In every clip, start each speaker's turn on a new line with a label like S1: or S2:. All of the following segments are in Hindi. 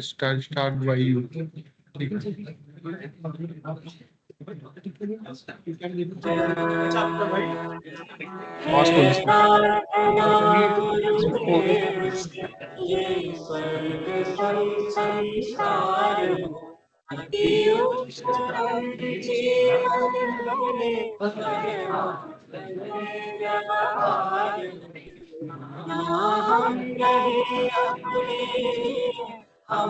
S1: Start by you. ठीक है। पॉज को
S2: ये स्वर्ग संसार अति उत्तम जीवन में व्यवहार ना हम रहे अपने हम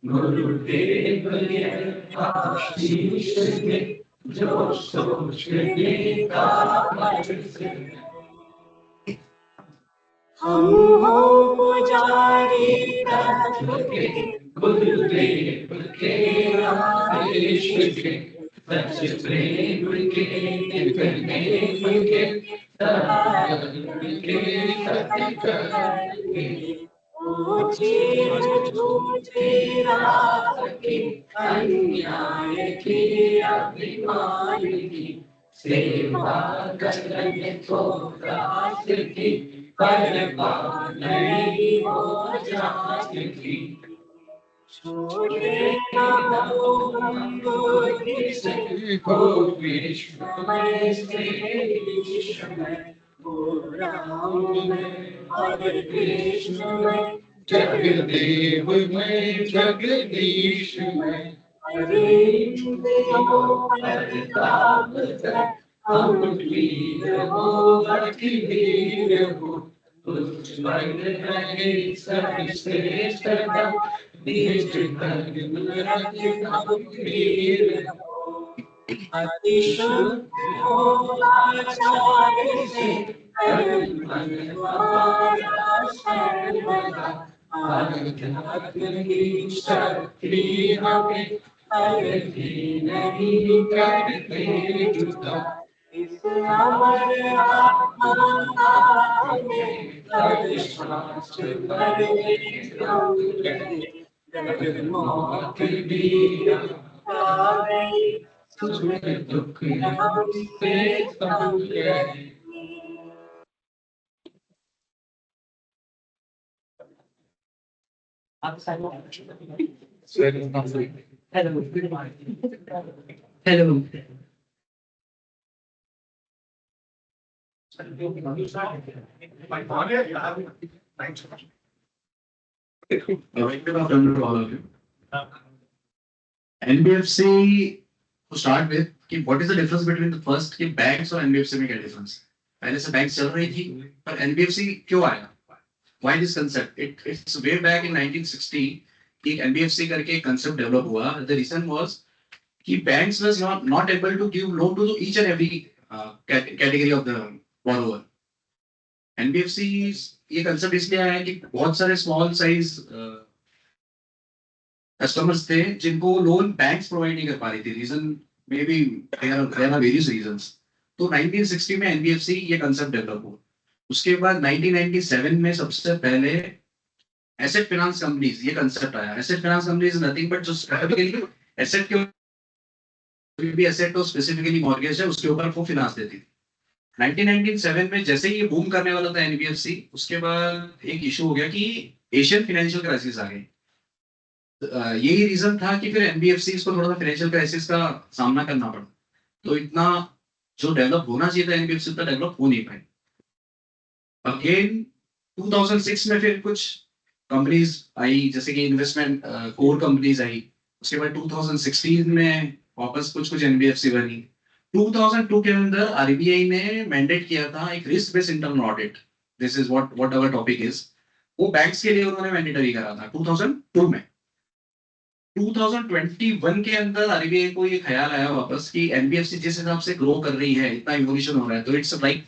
S2: गुरुदेव आशीष में जो सोचने का हम हो पुजारी तत्व के गुरुदेव के आदेश के सच प्रेम के निकलने के सत्य करके झूठी राह की अन्याय की अभिमान की सेवा करने को दास की परवाह नहीं हो जाती छोड़े ना हो हम बुद्धि से हो विश्वमय से विश्वमय हो राम में और कृष्ण में जगदेव में जगदीश में हरे परताप हम वीर हो अति वीर हो उज्ज्वल रहे सर्वश्रेष्ठ बीज धर्म रख हम वीर हो अति शुद्ध हो आचार्य से मन हमारा सर्वदा आध्यात्म की शक्ति हमें अभी नहीं करते जुदा इस अमर आत्मा में हर सांस भरने जग मौत भी आ गई सुख दुख हमसे कम गए
S3: Hello.
S2: NBFC to start with कि what is the difference between the first कि banks और NBFC में क्या difference? पहले से banks चल रही थी पर NBFC क्यों आया? Why this concept? It's way back in 1960 कि NBFC करके एक concept develop हुआ. The reason was कि banks was not able to give loan to each and every category of the borrower. NBFC ये concept इसलिए आया कि बहुत सारे small size कस्टमर्स थे जिनको लोन बैंक्स प्रोवाइड नहीं कर पा रही थी. Reason may be there are various reasons. तो 1960 में एनबीएफसी ये कांसेप्ट डेवलप हुआ. उसके बाद 1997 में सबसे पहले एसेट फाइनेंस कंपनीज ये कांसेप्ट आया. Asset finance companies is nothing but जो स्पेसिफिकली एसेट के भी एसेट हो स्पेसिफिकली मॉर्गेज है उसके ऊपर वो फाइनेंस देती थी. 1997 में जैसे ही ये बूम करने वाला था एनबीएफसी उसके बाद एक इशू हो गया कि एशियन फाइनेंशियल क्राइसिस आ गई. यही रीजन था कि फिर एनबीएफसी को थोड़ा सा फाइनेंशियल क्राइसिस का सामना करना पड़ा. तो इतना जो डेवलप होना चाहिए था एनबीएफसी उतना डेवलप हो नहीं पाई. अगेन 2006 में फिर कुछ कंपनीज आई जैसे कि इन्वेस्टमेंट कोर कंपनीज आई. उसके बाद 2016 में वापस कुछ एनबीएफसी बनी. 2002 के अंदर आरबीआई ने मैंडेट किया था एक risk based internal audit. This is what our topic is. वो बैंक्स के लिए उन्होंने मैंडेटरी करा था 2002 में. 2021 के अंदर आरबीआई को ये ख्याल आया वापस कि एनबीएफसी जिस हिसाब से ग्रो कर रही है इतना इवोल्यूशन हो रहा है तो इट्स लाइक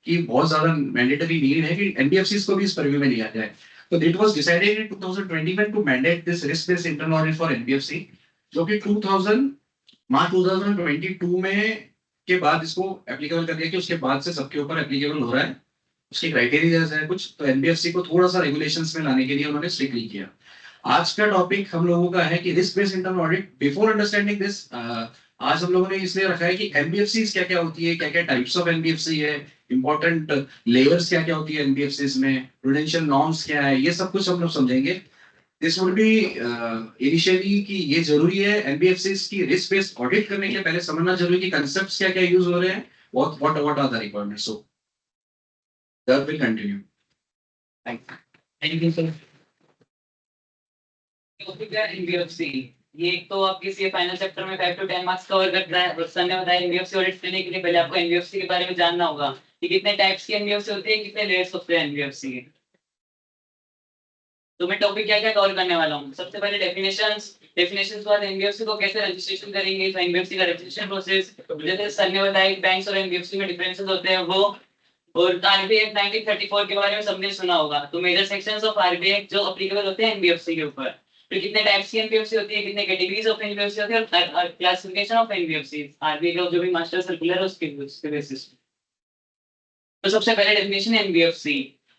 S2: कि बहुत ज्यादा मैंडेटरी नीड है कि एनबीएफसी को भी इस परव्यू में लिया जाए. तो it was decided in 2021 to mandate this risk based internal audit for NBFC जो कि मार्च 2022 में के बाद इसको एप्लीकेबल कर दिया कि उसके बाद से सबके ऊपर एप्लीकेबल हो रहा है. उसकी क्राइटेरिया है कुछ तो एनबीएफसी को थोड़ा सा रेगुलेशंस में लाने के लिए उन्होंने स्ट्रिक्टली किया. आज का टॉपिक हम लोगों का है कि risk based internal audit. Before understanding this आज हम लोगों ने इसलिए रखा है कि एनबीएफसी क्या क्या होती है, क्या क्या टाइप्स ऑफ एनबीएफसी है, इंपॉर्टेंट लेयर्स क्या क्या होती है एनबीएफसी में, प्रूडेंशियल नॉर्म्स क्या है, ये सब कुछ हम लोग समझेंगे। दिस वुड बी इनिशियली कि ये जरूरी है एनबीएफसी की रिस्क बेस्ड ऑडिट करने के लिए पहले समझना जरूरी है कि कंसेप्ट्स क्या क्या यूज हो रहे हैं, what are the requirements. So that will continue.
S3: Thank you sir. Topic है एनबीएफसी। ये एक तो आपके सी फाइनल चैप्टर में 5 to 10 मार्क्स कवर करता है। और सर ने बताया एनबीएफसी ऑडिट करने के लिए पहले आपको एनबीएफसी के बारे में जानना होगा कि कितने टाइप्स की एनबीएफसी होती है, कितने लेयर्स होते हैं एनबीएफसी के। तो मैं टॉपिक क्या क्या कवर करने वाला हूँ। सबसे पहले डेफिनेशंस के बाद एनबीएफसी को कैसे रजिस्ट्रेशन करेंगे, तो एनबीएफसी का रजिस्ट्रेशन प्रोसेस, जैसे सर ने बताया बैंक्स और एनबीएफसी में डिफरेंसेस होते हैं वो, और आरबीआई एक्ट 1934 के बारे में सबने सुना होगा। तो major sections of RBI act जो एप्लीकेबल होते हैं एनबीएफसी के ऊपर, तो कितने टाइप्स की एनबीएफसी होती है, कितने कैटेगरीज ऑफ एनबीएफसी होती है, और क्लासिफिकेशन ऑफ एनबीएफसी आरबीआई का जो भी मास्टर सर्कुलर है उसके बेसिस पे। तो सबसे पहले डेफिनेशन एनबीएफसी,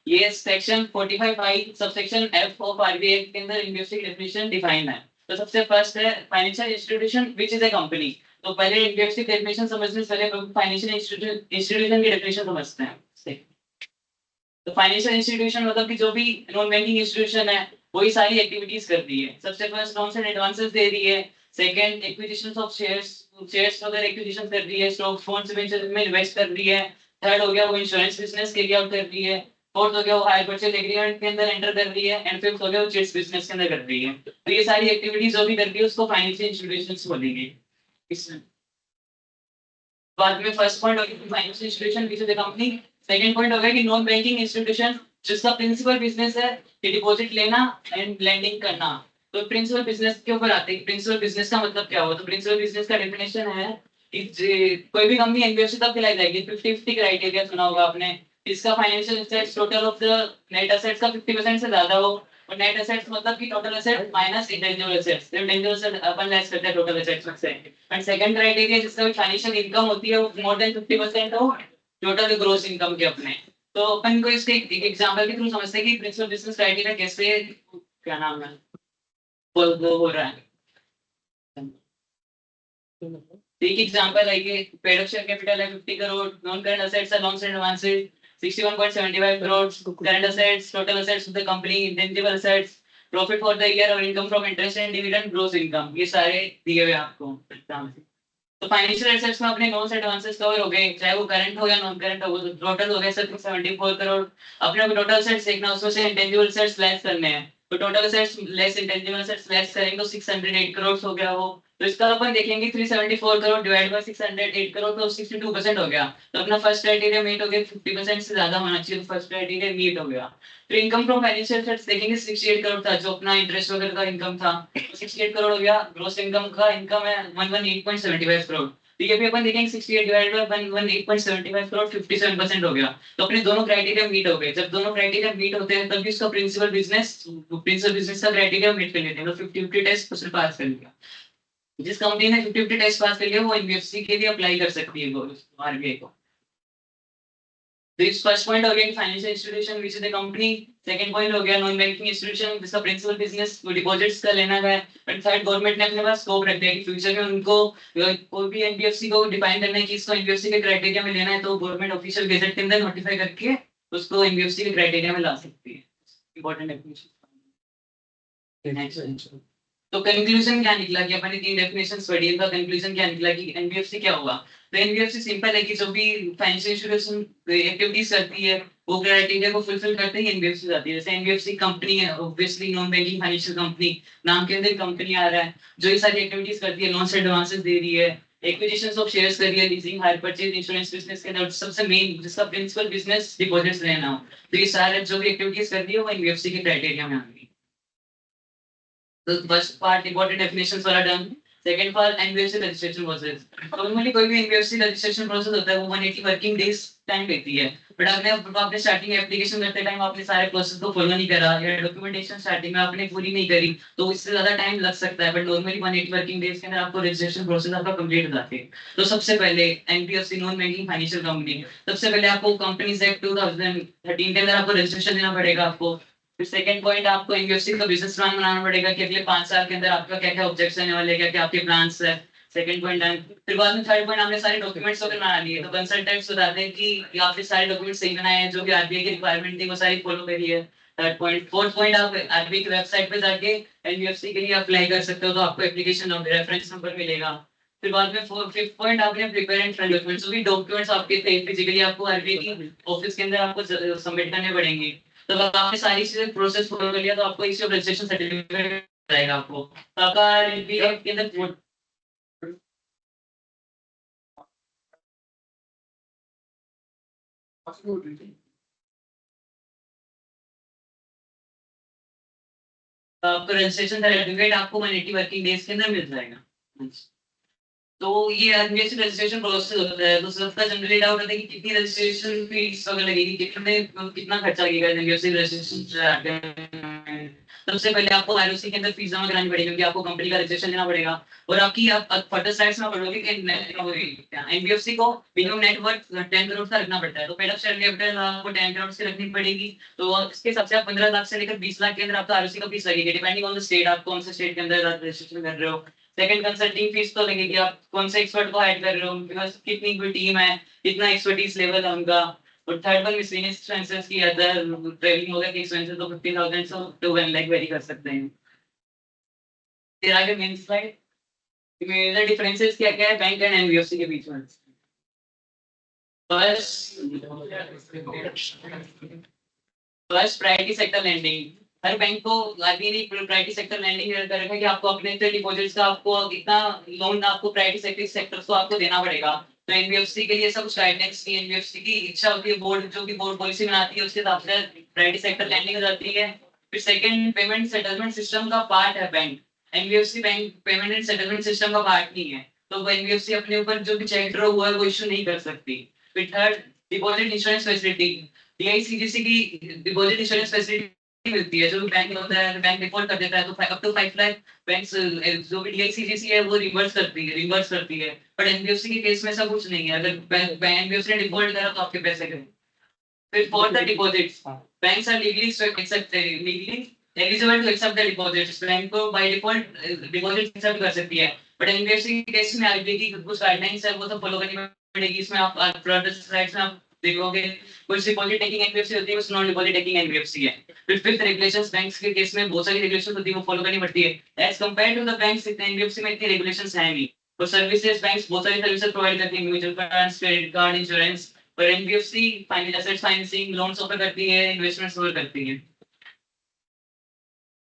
S3: ये section 45(i) subsection F of RBI act के अंदर एनबीएफसी की डेफिनेशन डिफाइन है। तो सबसे फर्स्ट है financial institution which is a company. तो पहले एनबीएफसी की डेफिनेशन समझने से पहले फाइनेंशियल इंस्टीट्यूशन की डेफिनेशन समझते हैं। तो फाइनेंशियल इंस्टीट्यूशन मतलब कि जो भी नॉन बैंकिंग इंस्टीट्यूशन है वही सारी एक्टिविटीज कर रही है। सबसे फर्स्ट लोन्स एंड एडवांसेस दे रही है, सेकंड एक्विजिशन ऑफ शेयर्स वगैरह एक्विजिशन कर रही है, स्टॉक फंड्स में इन्वेस्ट कर रही है, थर्ड हो गया वो इंश्योरेंस बिजनेस कैरी आउट कर रही है, फोर्थ हो गया वो हायर परचेज एग्रीमेंट के अंदर एंटर कर रही है, एंड फिफ्थ हो गया वो चिट्स बिजनेस के अंदर कर रही है। तो ये सारी एक्टिविटीज जो भी कर रही है उसको फाइनेंशियल इंस्टीट्यूशंस बोलेंगे। इसमें बाद में फर्स्ट पॉइंट हो गया financial institution which is a company. Second point हो गया कि नॉन बैंकिंग इंस्टीट्यूशन जिसका प्रिंसिपल बिजनेस है कि डिपॉजिट लेना एंड लेंडिंग करना। तो प्रिंसिपल बिजनेस के ऊपर आते हैं। प्रिंसिपल बिजनेस का मतलब क्या हुआ, तो प्रिंसिपल बिजनेस का डेफिनेशन है कि कोई भी कंपनी एनबीएफसी तब खिलाई जाएगी 50-50 क्राइटेरिया सुना होगा आपने। इसका financial assets total of the net assets का 50% से ज्यादा हो, और नेट एसेट्स मतलब कि total asset minus intangible assets. तो इंटेंजिबल एसेट अपन लेस करते हैं टोटल एसेट्स में से। एंड सेकंड क्राइटेरिया जिसका भी फाइनेंशियल इनकम होती है वो मोर देन 50% हो टोटल ग्रोस इनकम के अपने। तो अपन को इसके एक एग्जांपल के थ्रू समझते हैं कि प्रिंसिपल बिजनेस क्राइटेरिया कैसे, क्या नाम है, वो हो रहा है। एक एग्जांपल है कि पेड अप शेयर कैपिटल है 50 करोड़, नॉन करंट एसेट्स है loans and advances 61.75 crore, current assets total assets of the company, intangible assets, profit for the year और income from interest and dividend, gross income, ये सारे दिए हुए आपको एग्जाम से। तो फाइनेंशियल एसेट्स में अपने लोन्स एडवांसेस कवर हो गए, चाहे वो करंट हो या नॉन करंट हो, तो टोटल हो गए सर 74 करोड़। अपने को टोटल एसेट्स देखना, उसमें से इंटेंजिबल एसेट्स लेस करने हैं। तो total assets less intangible assets less करेंगे तो 608 करोड़ हो गया वो। तो इसका अपन देखेंगे 374 करोड़ डिवाइड बाय 608 करोड़ तो 62% हो गया। तो अपना फर्स्ट क्राइटेरिया मीट हो गया, 50% से ज्यादा होना चाहिए, तो फर्स्ट क्राइटेरिया मीट हो गया। तो इनकम फ्रॉम फाइनेंशियल एसेट्स देखेंगे 68 करोड़ था जो अपना इंटरेस्ट वगैरह का इनकम था, 68 करोड़ हो गया। ग्रोस इनकम का इनकम है 118.75 करोड़। तो ये भी अपन देखेंगे 68 डिवाइडेड बाय 118.75 करोड़ 57% हो गया। तो अपने दोनों क्राइटेरिया मीट हो गए। जब दोनों क्राइटेरिया मीट होते हैं तभी उसका प्रिंसिपल बिजनेस का क्राइटेरिया मीट कर लेते हैं। तो 50-50 टेस्ट उसने पास कर लिया। जिस कंपनी ने 50-50 टेस्ट पास कर लिया वो एनबीएफसी के लिए अप्लाई कर सकती है वो आरबीआई को। तो इस फर्स्ट पॉइंट हो गया कि financial institution which is the company. Second point हो गया नॉन बैंकिंग इंस्टीट्यूशन जिसका प्रिंसिपल बिजनेस डिपॉजिट्स का लेना है। बट थर्ड गवर्नमेंट ने अपने पास स्कोप रख दिया कि फ्यूचर में उनको कोई भी एनबीएफसी को डिफाइन करना है कि इसको एनबीएफसी के क्राइटेरिया में लेना है, तो गवर्नमेंट ऑफिशियल गेजेट के अंदर नोटिफाई करके उसको एनबीएफसी के क्राइटेरिया में ला सकती है। Important definition. तो कंक्लूजन क्या निकला कि अपन ने तीन डेफिनेशंस पढ़ी, इनका कंक्लूजन क्या निकला कि एनबीएफसी क्या हुआ। तो एनबीएफसी सिंपल है कि जो भी फाइनेंशियल इंस्टीट्यूशन एक्टिविटीज करती है वो क्राइटेरिया को फुलफिल करते ही एनबीएफसी जाती है। जैसे एनबीएफसी कंपनी है, obviously non banking financial company, नाम के अंदर कंपनी आ रहा है, जो ये सारी एक्टिविटीज करती है, लोन्स एडवांसेस दे रही है, एक्विजिशंस ऑफ शेयर्स कर रही है, leasing, hire purchase, insurance business के अंदर सबसे मेन जिसका प्रिंसिपल बिजनेस डिपॉजिट्स लेना हो, तो ये सारे जो भी एक्टिविटीज कर रही है वो एनबीएफसी के क्राइटेरिया में आ गई। तो फर्स्ट पार्ट इंपॉर्टेंट डेफिनेशंस वाला done. Second part NBFC registration process. Normally कोई भी एनबीएफसी रजिस्ट्रेशन प्रोसेस होता है वो 180 वर्किंग डेज टाइम लेती है। बट आपने स्टार्टिंग एप्लीकेशन करते टाइम आपने सारे प्रोसेस को फॉलो नहीं करा या डॉक्यूमेंटेशन स्टार्टिंग में आपने पूरी नहीं करी तो इससे ज्यादा टाइम लग सकता है। बट नॉर्मली 180 वर्किंग डेज के अंदर आपको रजिस्ट्रेशन प्रोसेस आपका कंप्लीट हो जाती है। तो सबसे पहले NBFC non banking financial company, सबसे पहले आपको कंपनीज एक्ट 2013 के अंदर आपको रजिस्ट्रेशन देना पड़ेगा आपको। फिर सेकंड पॉइंट आपको एनबीएफसी का बिजनेस प्लान बनाना पड़ेगा कि अगले 5 साल के अंदर आपका क्या क्या ऑब्जेक्ट्स आने वाले, क्या क्या आपके प्लान्स है। Second point done. फिर बाद में थर्ड पॉइंट हमने सारे डॉक्यूमेंट्स वगैरह बना लिए, तो कंसल्टेंट्स बताते हैं कि आपने सारे डॉक्यूमेंट सही बनाए हैं, जो भी आरबीआई की रिक्वायरमेंट थी वो सारी फॉलो करी है। थर्ड पॉइंट, फोर्थ पॉइंट, आप आरबीआई की वेबसाइट पे जाके एनबीएफसी के लिए अप्लाई कर सकते हो, तो आपको एप्लीकेशन रेफरेंस नंबर मिलेगा। फिर बाद में फिफ्थ पॉइंट, आपने प्रिपेयर एंड फ्रंट डॉक्यूमेंट्स, जो भी डॉक्यूमेंट्स आपके थे फिजिकली आपको आरबीआई की ऑफिस के अंदर आपको सबमिट करने पड़ेंगे। तो अगर आपने सारी चीजें प्रोसेस फॉलो कर लिया तो आपको इसी रजिस्ट्रेशन सर्टिफिकेट जाएगा आपको। तो आपका एनबीए के अंदर आपका रजिस्ट्रेशन सर्टिफिकेट आपको 180 वर्किंग डेज के अंदर मिल जाएगा। तो ये एनबीएफसी रजिस्ट्रेशन प्रोसेस होता है। तो सबका जनरली डाउट होता है कि कितनी रजिस्ट्रेशन फीस वगैरह लगेगी, कितना खर्चा लगेगा एनबीएफसी रजिस्ट्रेशन। सबसे पहले आपको आरओसी के अंदर फीस जमा करानी पड़ेगी, क्योंकि आपको कंपनी का रजिस्ट्रेशन लेना पड़ेगा। और आपकी आप फर्दर स्लाइड्स में पढ़ोगे कि एनबीएफसी को मिनिमम नेटवर्थ 10 करोड़ का रखना पड़ता है। तो पेड अप शेयर कैपिटल आपको 10 करोड़ से रखनी पड़ेगी। तो इसके हिसाब से आप 15 लाख से लेकर 20 लाख के अंदर आपका आरओसी का फीस लगेगी, डिपेंडिंग ऑन द स्टेट, आप कौन से स्टेट के अंदर रजिस्ट्रेशन कर रहे हो। सेकंड, कंसल्टिंग फीस तो लगेगी, आप कौन से एक्सपर्ट को हायर कर रहे हो, उनके पास कितनी कोई टीम है, कितना एक्सपर्टीज लेवल है उनका। और थर्ड वन, मिसलेनियस एक्सपेंसेस की अदर ट्रेवलिंग वगैरह के एक्सपेंसेस तो 50,000 से टू 1 लाख वेरी कर सकते हैं। फिर आगे मेन स्लाइड, मेजर डिफरेंसेस क्या क्या है बैंक एंड एनबीएफसी के बीच में। First first priority sector lending. हर बैंक को आरबीआई ने प्रायोरिटी सेक्टर लैंडिंग कर रखा है कि आपको अपने डिपॉजिट्स का आपको कितना लोन आपको प्रायोरिटी सेक्टर्स को आपको देना पड़ेगा। तो एनबीएफसी के लिए सब कुछ गाइडलाइंस की एनबीएफसी की इच्छा होती है, बोर्ड जो भी बोर्ड पॉलिसी बनाती है उसके हिसाब से प्रायोरिटी सेक्टर लैंडिंग हो जाती है। फिर सेकंड, पेमेंट सेटलमेंट सिस्टम का पार्ट है bank. NBFC bank payment and settlement system का पार्ट नहीं है, तो एनबीएफसी अपने ऊपर जो भी चेक ड्रॉ हुआ है वो इशू नहीं कर सकती। फिर third, deposit insurance facility. DICGC की डिपॉजिट इंश्योरेंस फैसिलिटी मिलती है। जो भी बैंक होता है, बैंक डिफॉल्ट कर देता है तो अप टू 5 लाख बैंक्स जो भी डीआईसीजीसी है वो रिवर्स करती है। बट एनबीएफसी के केस में ऐसा कुछ नहीं है, अगर एनबीएफसी ने डिफॉल्ट करा तो आपके पैसे गए। फिर for the deposits, banks are legally eligible to accept the deposits. Bank को बाय डिफॉल्ट डिपॉजिट एक्सेप्ट कर सकती है, बट एनबीएफसी के केस में आरबीआई की कुछ गाइडलाइंस है वो तो फॉलो करनी पड़ेगी। इसमें आप फ्रंट स्लाइड्स में आप देखोगे कुछ डिपॉजिट टेकिंग एनबीएफसी होती है, कुछ नॉन डिपॉजिट टेकिंग एनबीएफसी है। फिर फिफ्थ, रेगुलेशंस। बैंक्स के केस में बहुत सारी रेगुलेशंस होती है वो फॉलो करनी पड़ती है। As compared to the banks, NBFC में इतनी रेगुलेशंस है नहीं। और सर्विसेज, बैंक्स बहुत सारी सर्विसेज प्रोवाइड करती है, mutual funds, credit card, insurance. और NBFC asset financing, loans offer करती है, इन्वेस्टमेंट्स ऑफर करती है।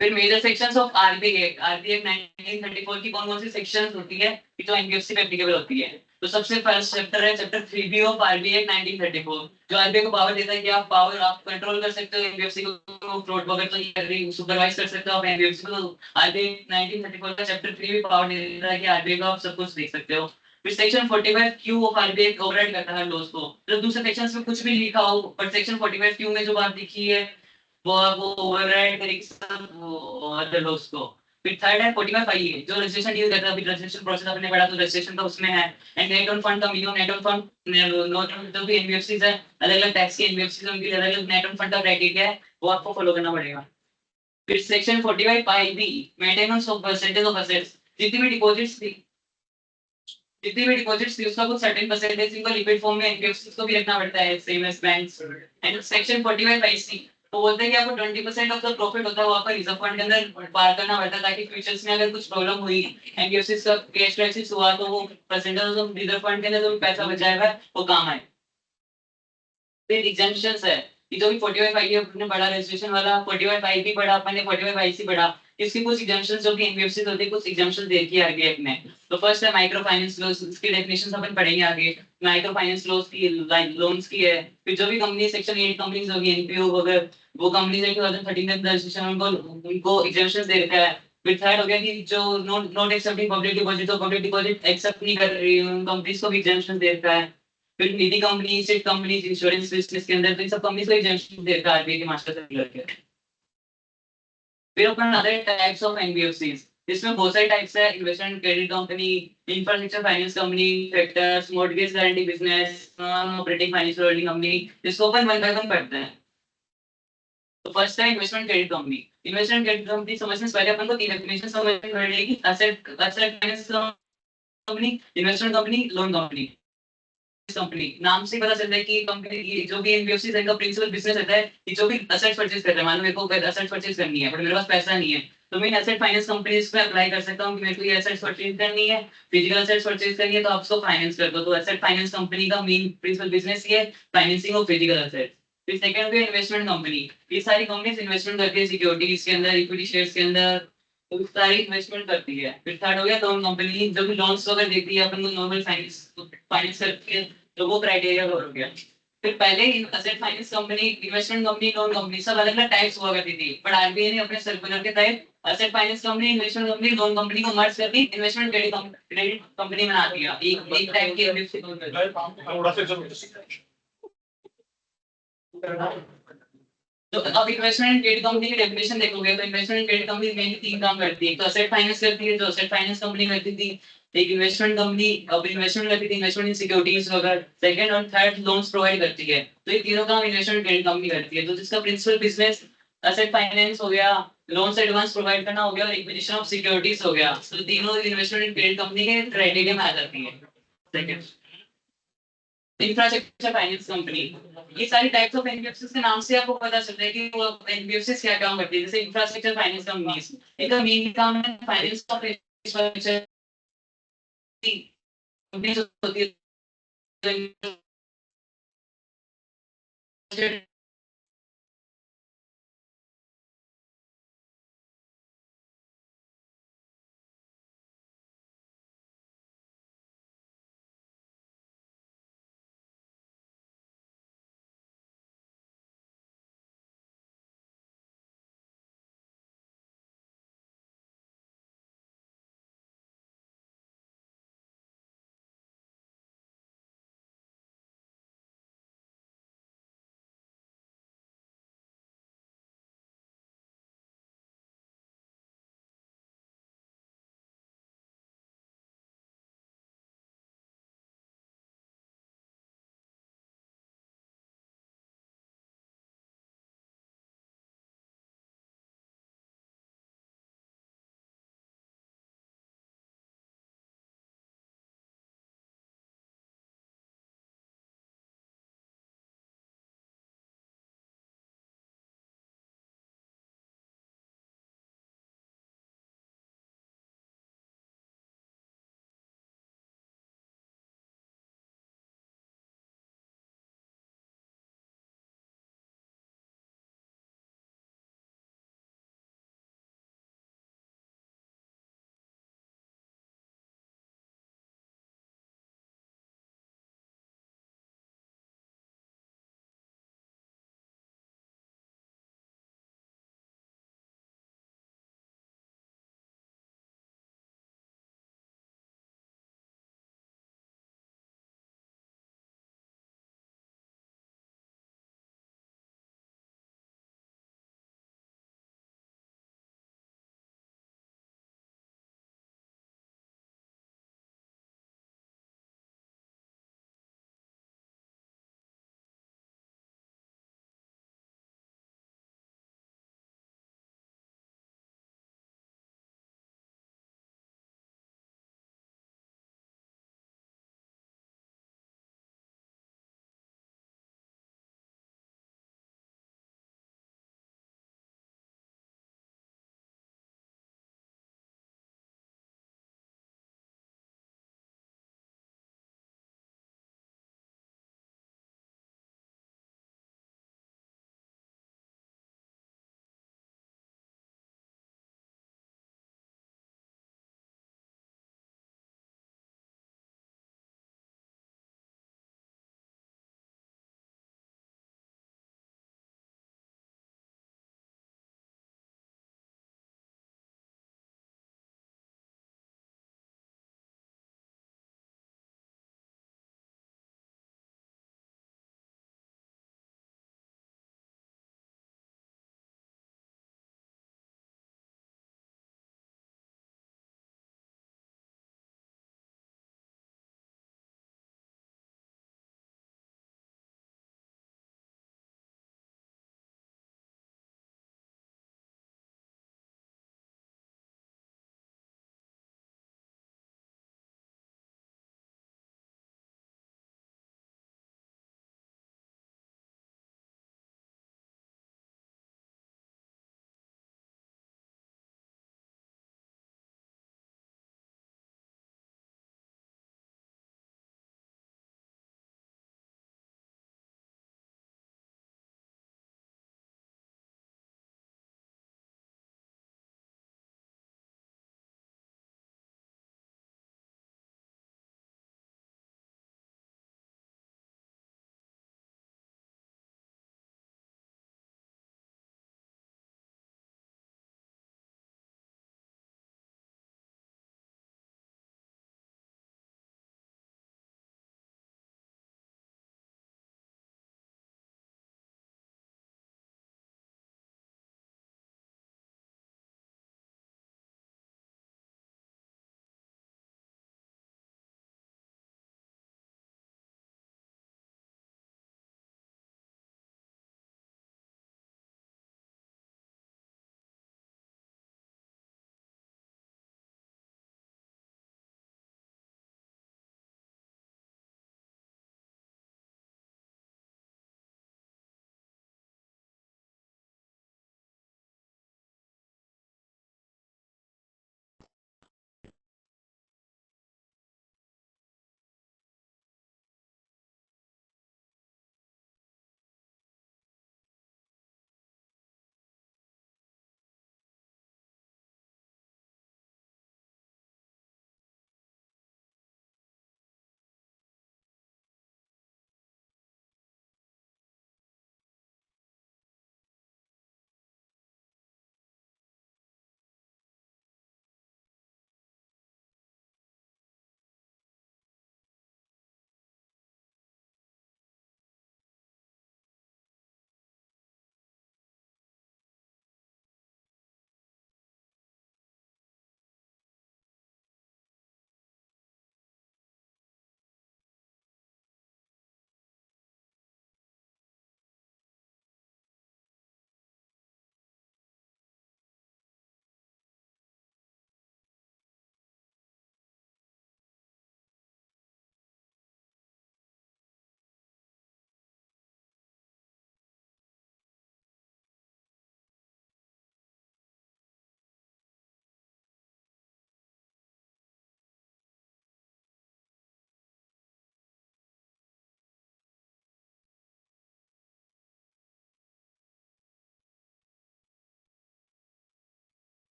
S3: फिर major sections of RBI act. RBI act 1934 की कौन कौन सी सेक्शंस होती है कि जो एनबीएफसी पे एप्लीकेबल होती है। तो सबसे फर्स्ट चैप्टर है chapter 3B of RBI act 1934, जो आरबीआई को पावर देता है कि आप कंट्रोल कर सकते हो एनबीएफसी को, फ्रॉड वगैरह तो ये कर रही सुपरवाइज कर सकते हो आप एनबीएफसी को। आरबीआई 1934 का चैप्टर 3 भी पावर देता है कि आरबीआई को आप सब कुछ देख सकते हो। फिर section 45Q of RBI override करता है लॉज को। तो दूसरे सेक्शंस में कुछ भी लिखा हो, पर सेक्शन 45Q में जो बात लिखी है वो ओवरराइड करेगी सब अदर लॉज को। फिर थर्ड है 45 जो रजिस्ट्रेशन डील करता है। अभी रजिस्ट्रेशन प्रोसेस आपने पढ़ा तो रजिस्ट्रेशन का उसमें है। एंड नेट ऑन फंड का minimum net on fund, note जो भी एनबीएफसीज है, अलग अलग टैक्स की एनबीएफसीज है, उनके अलग अलग नेट ऑन फंड का क्राइटेरिया है, वो आपको फॉलो करना पड़ेगा। फिर section 45 maintenance of percentage of assets. जितनी भी डिपॉजिट्स थी उसका कुछ सर्टेन परसेंटेज इनको लिक्विड फॉर्म में एनबीएफसी को भी रखना पड़ता है, same as banks. And section 45(c) तो बोलते हैं कि आपको 20% ऑफ द प्रॉफिट होता है वो आपका रिजर्व फंड के अंदर पार करना पड़ता है, ताकि फ्यूचर्स में अगर कुछ प्रॉब्लम हुई, एनबीएफसी का कैश क्राइसिस हुआ, तो वो परसेंटेज ऑफ रिजर्व फंड के अंदर जो पैसा बचाएगा वो काम आए। फिर एग्जेम्पशंस है कि जो भी 45 अपने बड़ा रजिस्ट्रेशन वाला 45 भी पढ़ा अपने 45 पढ़ा, इसकी कुछ एग्जेम्पशंस जो कि एनबीएफसी होती है कुछ एग्जेम्पशंस देखी है आरबीआई ने। तो फर्स्ट है माइक्रो फाइनेंस लॉस, इसकी डेफिनेशंस अपन पढ़ेंगे आगे। माइक्रो फाइनेंस लॉस की लोन्स की है। फिर जो भी कंपनी सेक्शन 8 कंपनीज होगी एनपीओ वगैरह, वो कंपनीज है 2013 में रजिस्ट्रेशन उनको एग्जेम्पशंस दे रखा है। फिर थर्ड हो गया कि जो नॉट एक्सेप्टिंग पब्लिक डिपॉजिट, तो पब्लिक डिपॉजिट एक्सेप्ट नहीं कर रही उन कंपनीज को भी एग्जेम्पशन दे रखा है। फिर Nidhi company, state company, insurance business के अंदर तो इन सब कंपनीज को एग्जेम्पशन दे रखा है आरबीआई के मास्टर सर्कुलर के। फिर अपन अदर टाइप्स ऑफ एनबीएफसीज, इसमें बहुत सारे टाइप्स है। Investment credit company, infrastructure finance company, factors, mortgage guarantee business, operating financial holding company. इसको अपन वन बाय वन पढ़ते हैं। तो फर्स्ट है investment credit company. Investment credit company समझने से पहले अपन को तीन डेफिनेशन समझनी पड़ेगी। Asset finance company, investment company, loan company. Company नाम से ही पता चलता है कि कंपनी की जो भी एनबीएफसी इनका प्रिंसिपल बिजनेस रहता है कि जो भी असेट्स परचेज कर रहे हैं, मान लो मेरे को असेट्स परचेज करनी है बट मेरे पास पैसा नहीं है, तो मैं एसेट फाइनेंस कंपनीज में अप्लाई कर सकता हूँ कि मेरे को ये एसेट्स परचेज करनी है, फिजिकल एसेट्स परचेज करनी है, तो आप उसको फाइनेंस कर दो। तो एसेट फाइनेंस कंपनी का मेन प्रिंसिपल बिजनेस ये है, फाइनेंसिंग ऑफ फिजिकल एसेट्स। फिर सेकंड पे इन्वेस्टमेंट कंपनी, ये सारी कंपनीज इन्वेस्टमेंट करती है सिक्योरिटीज के अंदर, इक्विटी शेयर्स के अंदर, तो सारी इन्वेस्टमेंट करती है। फिर थर्ड हो गया लोन कंपनी, जो भी लोन्स वगैरह देती है अपन को, नॉर्मल फाइनेंस फाइनेंस करती है, तो वो क्राइटेरिया हो गया। फिर पहले asset finance company, investment company, loan company सब अलग अलग टाइप्स हुआ करती थी, बट आरबीआई ने अपने सर्कुलर के तहत asset finance company, investment company, loan company को मर्ज कर दी, इन्वेस्टमेंट क्रेडिट कंपनी बना दिया, एक टाइप की एनबीएफसी तो अब इन्वेस्टमेंट क्रेडिट कंपनी की डेफिनेशन देखोगे तो इन्वेस्टमेंट क्रेडिट कंपनी मेनली तीन काम करती है। तो एसेट फाइनेंस करती है, जो एसेट फाइनेंस कंपनी करती थी। एक इन्वेस्टमेंट कंपनी अब इन्वेस्टमेंट करती थी, इन्वेस्टमेंट इन सिक्योरिटीज वगैरह। सेकंड और थर्ड लोन्स प्रोवाइड करती है। तो ये तीनों काम इन्वेस्टमेंट क्रेडिट कंपनी करती है। तो जिसका प्रिंसिपल बिजनेस एसेट फाइनेंस हो गया, लोन्स एडवांस प्रोवाइड करना हो गया और एक्विजिशन ऑफ सिक्योरिटीज हो गया, तो तीनों इन्वेस्टमेंट क्रेडिट कंपनी के क्राइटेरिया में आ जाती है। सेकंड इंफ्रास्ट्रक्चर फाइनेंस कंपनी, ये सारी टाइप्स ऑफ एनबीएफसी के नाम से आपको पता चलता है कि वो एनबीएफसी क्या काम करती है। जैसे इंफ्रास्ट्रक्चर फाइनेंस कंपनीज, इनका मेन काम है फाइनेंस ऑफ इंफ्रास्ट्रक्चर कंपनीज होती है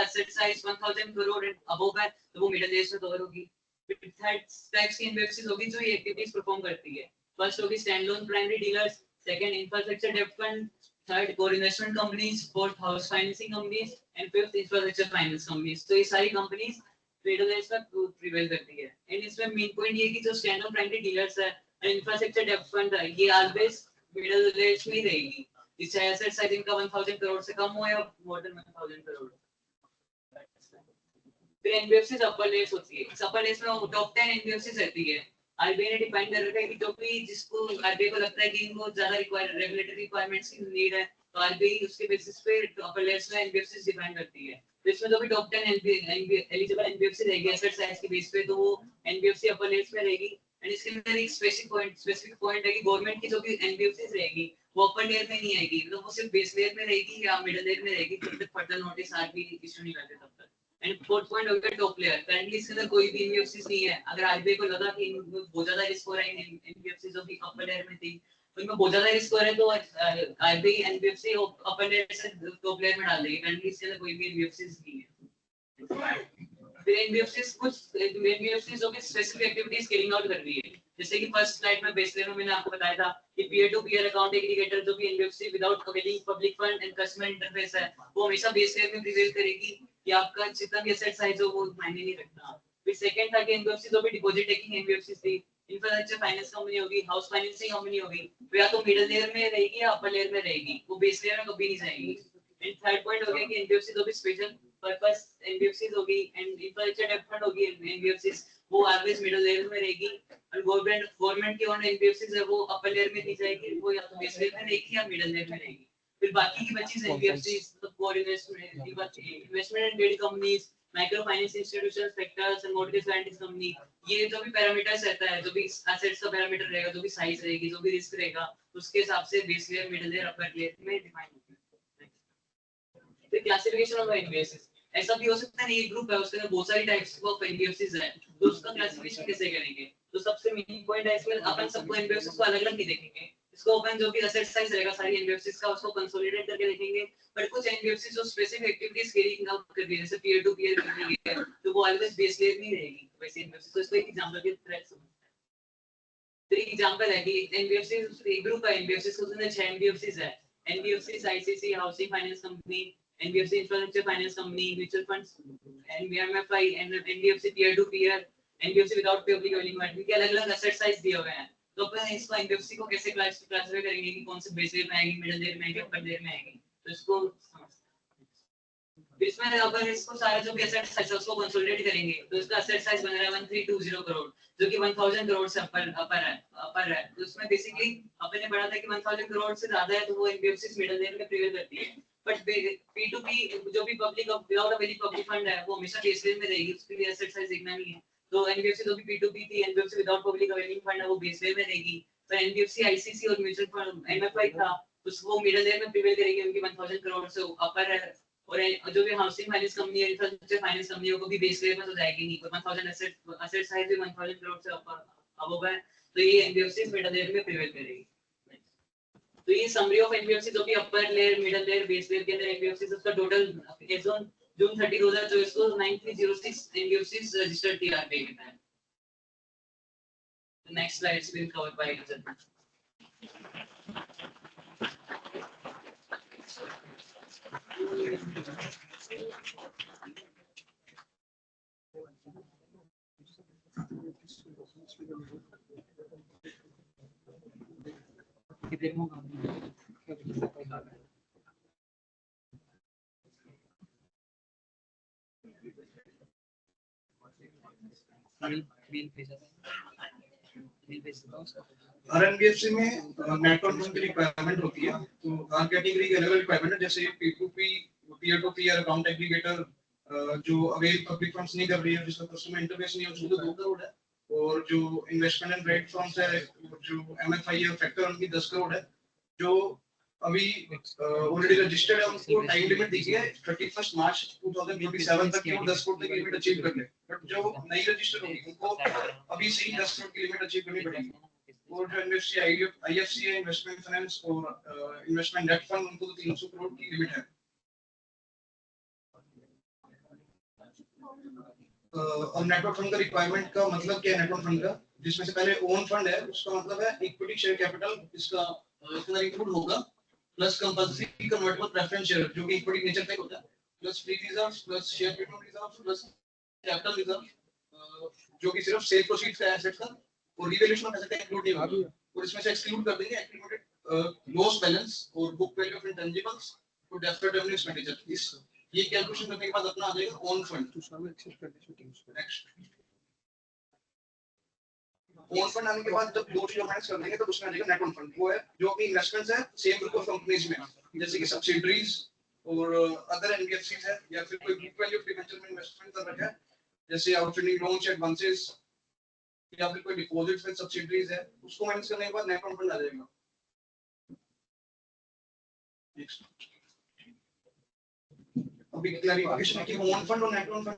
S3: asset size 1000 crore and above है तो वो middle age में cover होगी. Third types की NBFCs होगी जो ये activities perform करती है. First होगी standalone primary dealers, second infrastructure debt fund, third core investment companies, fourth house financing companies and fifth infrastructure finance companies. तो ये सारी companies middle age का prevail करती है. And इसमें main point ये है कि जो standalone primary dealers है इंफ्रास्ट्रक्चर डेब्ट फंड ये ऑलवेज मिडिल रेंज में ही रहेगी. इससे एसेट साइज इनका 1000 करोड़ से कम हो या मोर देन 1000 करोड़. फिर एनबीएफसीज अपर लेयर्स होती है. इस अपर लेयर्स में टॉप 10 एनबीएफसीज रहती है. आरबीआई ने डिफाइन कर रखा है कि जो भी जिसको आरबीआई को लगता है कि इनको ज्यादा रेगुलेटरी रिक्वायरमेंट्स की नीड है तो आरबीआई उसके बेसिस पे अपर लेयर्स में एनबीएफसीज डिफाइन करती है. इसमें जो भी टॉप 10 एलिजिबल एनबीएफसी रहेगी एसेट साइज के बेस पे तो वो एनबीएफसी अपर लेयर्स में रहेगी. एंड इसके अंदर एक स्पेसिफिक पॉइंट है कि गवर्नमेंट की जो भी एनबीएफसीज रहेगी वो अपर लेयर में नहीं आएगी. मतलब वो सिर्फ बेस लेयर में रहेगी या मिडिल लेयर में रहेगी जब तक फर्दर नोटिस आरबीआई इशू नहीं करते तब तक. एंड फोर्थ पॉइंट हो गया टॉप लेयर. करंटली इसके अंदर कोई भी एनबीएफसीज नहीं है. अगर आरबीआई को लगा कि बहुत ज्यादा रिस्क हो रहा है एनबीएफसी जो भी अपर लेयर में थी तो इनमें बहुत ज्यादा रिस्क हो रहा है तो आरबीआई एनबीएफसी अपर लेयर से टॉप लेयर में डाल देगी. करंटली इसके अंदर कोई भी एनबीएफसीज नहीं है. फिर एनबीएफसीज कुछ एनबीएफसीज जो कि स्पेसिफिक एक्टिविटीज कैरिंग आउट कर रही है. जैसे कि फर्स्ट स्लाइड में बेस लेयर में मैंने आपको बताया था कि peer to peer account aggregator जो भी NBFC without availing public fund and customer interface है वो हमेशा बेस लेयर में प्रिवेल करेगी कि आपका जितना भी एसेट साइज हो वो मायने नहीं रखता. फिर सेकंड था कि एनबीएफसी जो भी डिपॉजिट टेकिंग एनबीएफसी थी इंफ्रास्ट्रक्चर फाइनेंस कंपनी होगी हाउस फाइनेंसिंग कंपनी होगी वो या तो मिडिल लेयर में रहेगी या अपर लेयर में रहेगी. वो बेस लेयर में कभी नहीं जाएगी. एंड थर्ड पॉइंट हो गया कि एनबीएफसी जो भी स्पेशल पर्पस एनबीएफसीज होगी एंड इंफ्रास्ट्रक्चर डेब्ट फंड होगी एनबीएफसीज वो ऑलवेज मिडिल लेयर में रहेगी. और गवर्नमेंट की ओन एनबीएफसीज है वो अपर लेयर में नहीं जाएगी. वो या तो बेस लेयर में रहेगी या मिडिल लेयर में रहेगी. फिर बाकी की बची एनबीएफसीज मतलब core investment and debt companies micro finance institutions sectors and mortgage guarantees company ये जो भी पैरामीटर्स रहता है जो भी एसेट्स का पैरामीटर रहेगा जो भी साइज रहेगी जो भी रिस्क रहेगा उसके हिसाब से base layer middle layer upper layer में डिफाइन होती है. फिर क्लासिफिकेशन ऑफ एनबीएफसीज ऐसा भी हो सकता है एक ग्रुप है उसके अंदर बहुत सारी टाइप्स ऑफ एनबीएफसीज है तो उसका क्लासिफिकेशन कैसे करेंगे. तो सबसे मेन पॉइंट है इसमें अपन सबको एनबीएफसीज को अलग-अलग नहीं देखेंगे. इसको अपन जो भी एसेट साइज रहेगा सारी एनबीएफसीज का उसको कंसोलिडेट करके देखेंगे. बट कुछ एनबीएफसीज जो स्पेसिफिक एक्टिविटीज कैरिंग आउट कर रही है जैसे पीयर टू पीयर करनी है तो वो ऑलवेज बेस लेयर नहीं रहेगी. वैसे एनबीएफसी तो इसको एक एग्जांपल के थ्रेड समझते हैं. तो एक एग्जांपल है कि एनबीएफसीज एक ग्रुप है एनबीएफसीज के अंदर 6 एनबीएफसीज है. NBFC ICC housing finance company NBFC infrastructure finance company mutual funds NBMFI NBFC peer to peer NBFC without public holding fund के अलग-अलग एसेट साइज दिए हुए हैं. तो अपन इसको एनबीएफसी को कैसे क्लासिफाई करेंगे कि कौन से बेस लेयर में आएगी मिडिल लेयर में आएगी अपर लेयर में आएगी. तो इसको इसमें अपन इसको सारे जो भी एसेट साइज उसको कंसोलिडेट करेंगे तो इसका एसेट साइज बन रहा है 1320 करोड़ जो कि 1000 करोड़ से अपर है. तो उसमें बेसिकली अपन ने पढ़ा था कि 1000 करोड़ से ज्यादा है तो वो एनबीएफसी मिडिल लेयर में प्रिवेल करती है. बट P2P जो भी public without a very public fund है वो हमेशा बेस लेयर में रहेगी. उसके लिए एसेट साइज देखना नहीं है. तो एनबीएफसी जो भी P2P थी NBFC without public availing fund है वो बेस लेयर में रहेगी. तो एनबीएफसी आईसीसी और म्यूचुअल फंड एमएफआई था उसको मिडिल लेयर में प्रिवेल करेगी उनकी 1000 करोड़ से अपर है. और जो भी हाउसिंग फाइनेंस कंपनी है इंफ्रास्ट्रक्चर फाइनेंस कंपनियों को भी बेस लेयर में तो जाएगी नहीं. 1000 एसेट साइज भी 1000 करोड़ से अबव है तो ये एनबीएफसी मिडिल लेयर में प्रिवेल करेगी. तो ये समरी ऑफ एनबीएफसी जो भी upper layer middle layer base layer के अंदर एनबीएफसी उसका टोटल एज ऑन जून 30 2024 को 9306 एनबीएफसी रजिस्टर्ड थी आरबीआई के तहत. The next slides will cover by Rajat.
S4: आरएनबीएफसी में नेटवर्क की रिक्वायरमेंट होती है तो हर कैटेगरी की अलग-अलग रिक्वायरमेंट है. जैसे P2P peer to peer account aggregator जो अवेल पब्लिक फंड्स नहीं कर रही है जिसका कस्टमर इंटरफेस नहीं है उसको 2 करोड़ है. और जो इन्वेस्टमेंट एंड ट्रेड फर्म्स है जो एमएफआई है फैक्टर उनकी 10 करोड़ है. जो अभी ऑलरेडी रजिस्टर्ड है उनको टाइम लिमिट दी गई है 31 मार्च 2027 तक वो 10 करोड़ की लिमिट अचीव कर ले. बट जो नई रजिस्टर होगी उनको अभी से ही 10 करोड़ की लिमिट अचीव करनी पड़ेगी. और जो इन्वेस्टी आईएफसी है इन्वेस्टमेंट फाइनेंस और इन्वेस्टमेंट डेट फंड उनको तो 300 करोड़ की लिमिट है. और नेटवर्क फंड का रिक्वायरमेंट का मतलब क्या है? नेटवर्क फंड का जिसमें से पहले ओन फंड है, उसका मतलब है इक्विटी शेयर कैपिटल, इसका इसके अंदर इंक्लूड होगा, plus compulsory convertible preference share जो कि इक्विटी नेचर का ही होता है, plus free reserves, plus share capital reserves, plus capital reserve जो कि सिर्फ सेल प्रोसीड्स का एसेट का और रिवैल्यूएशन ऑफ एसेट का इंक्लूड नहीं होगा, और इसमें से एक्सक्लूड कर देंगे एक्टिवेटेड लॉस बैलेंस और बुक वैल्यू ऑफ इंटेंजिबल्स और डेफर्ड रेवेन्यू एक्सपेंडिचर। इस ये कैलकुलेशन करने के बाद अपना आ जाएगा ओन फंड। ओन फंड आने के बाद जब दो चीजें माइनस कर देंगे तो उसमें आ जाएगा नेट ओन फंड। वो है जो अपनी इन्वेस्टमेंट्स है सेम ग्रुप ऑफ कंपनीज में, जैसे कि सब्सिडरीज और अदर एनबीएफसीज है, या फिर कोई बुक वैल्यू ऑफ डिबेंचर में इन्वेस्टमेंट कर रखा है, जैसे आउटस्टैंडिंग लोन्स, एडवांसेस, या फिर कोई डिपॉजिट्स विद सब्सिडरीज है, उसको माइनस करने के बाद नेट ओन फंड आ जाएगा। अभी क्लैरिफिकेशन है कि ओन फंड और नेट ओन फंड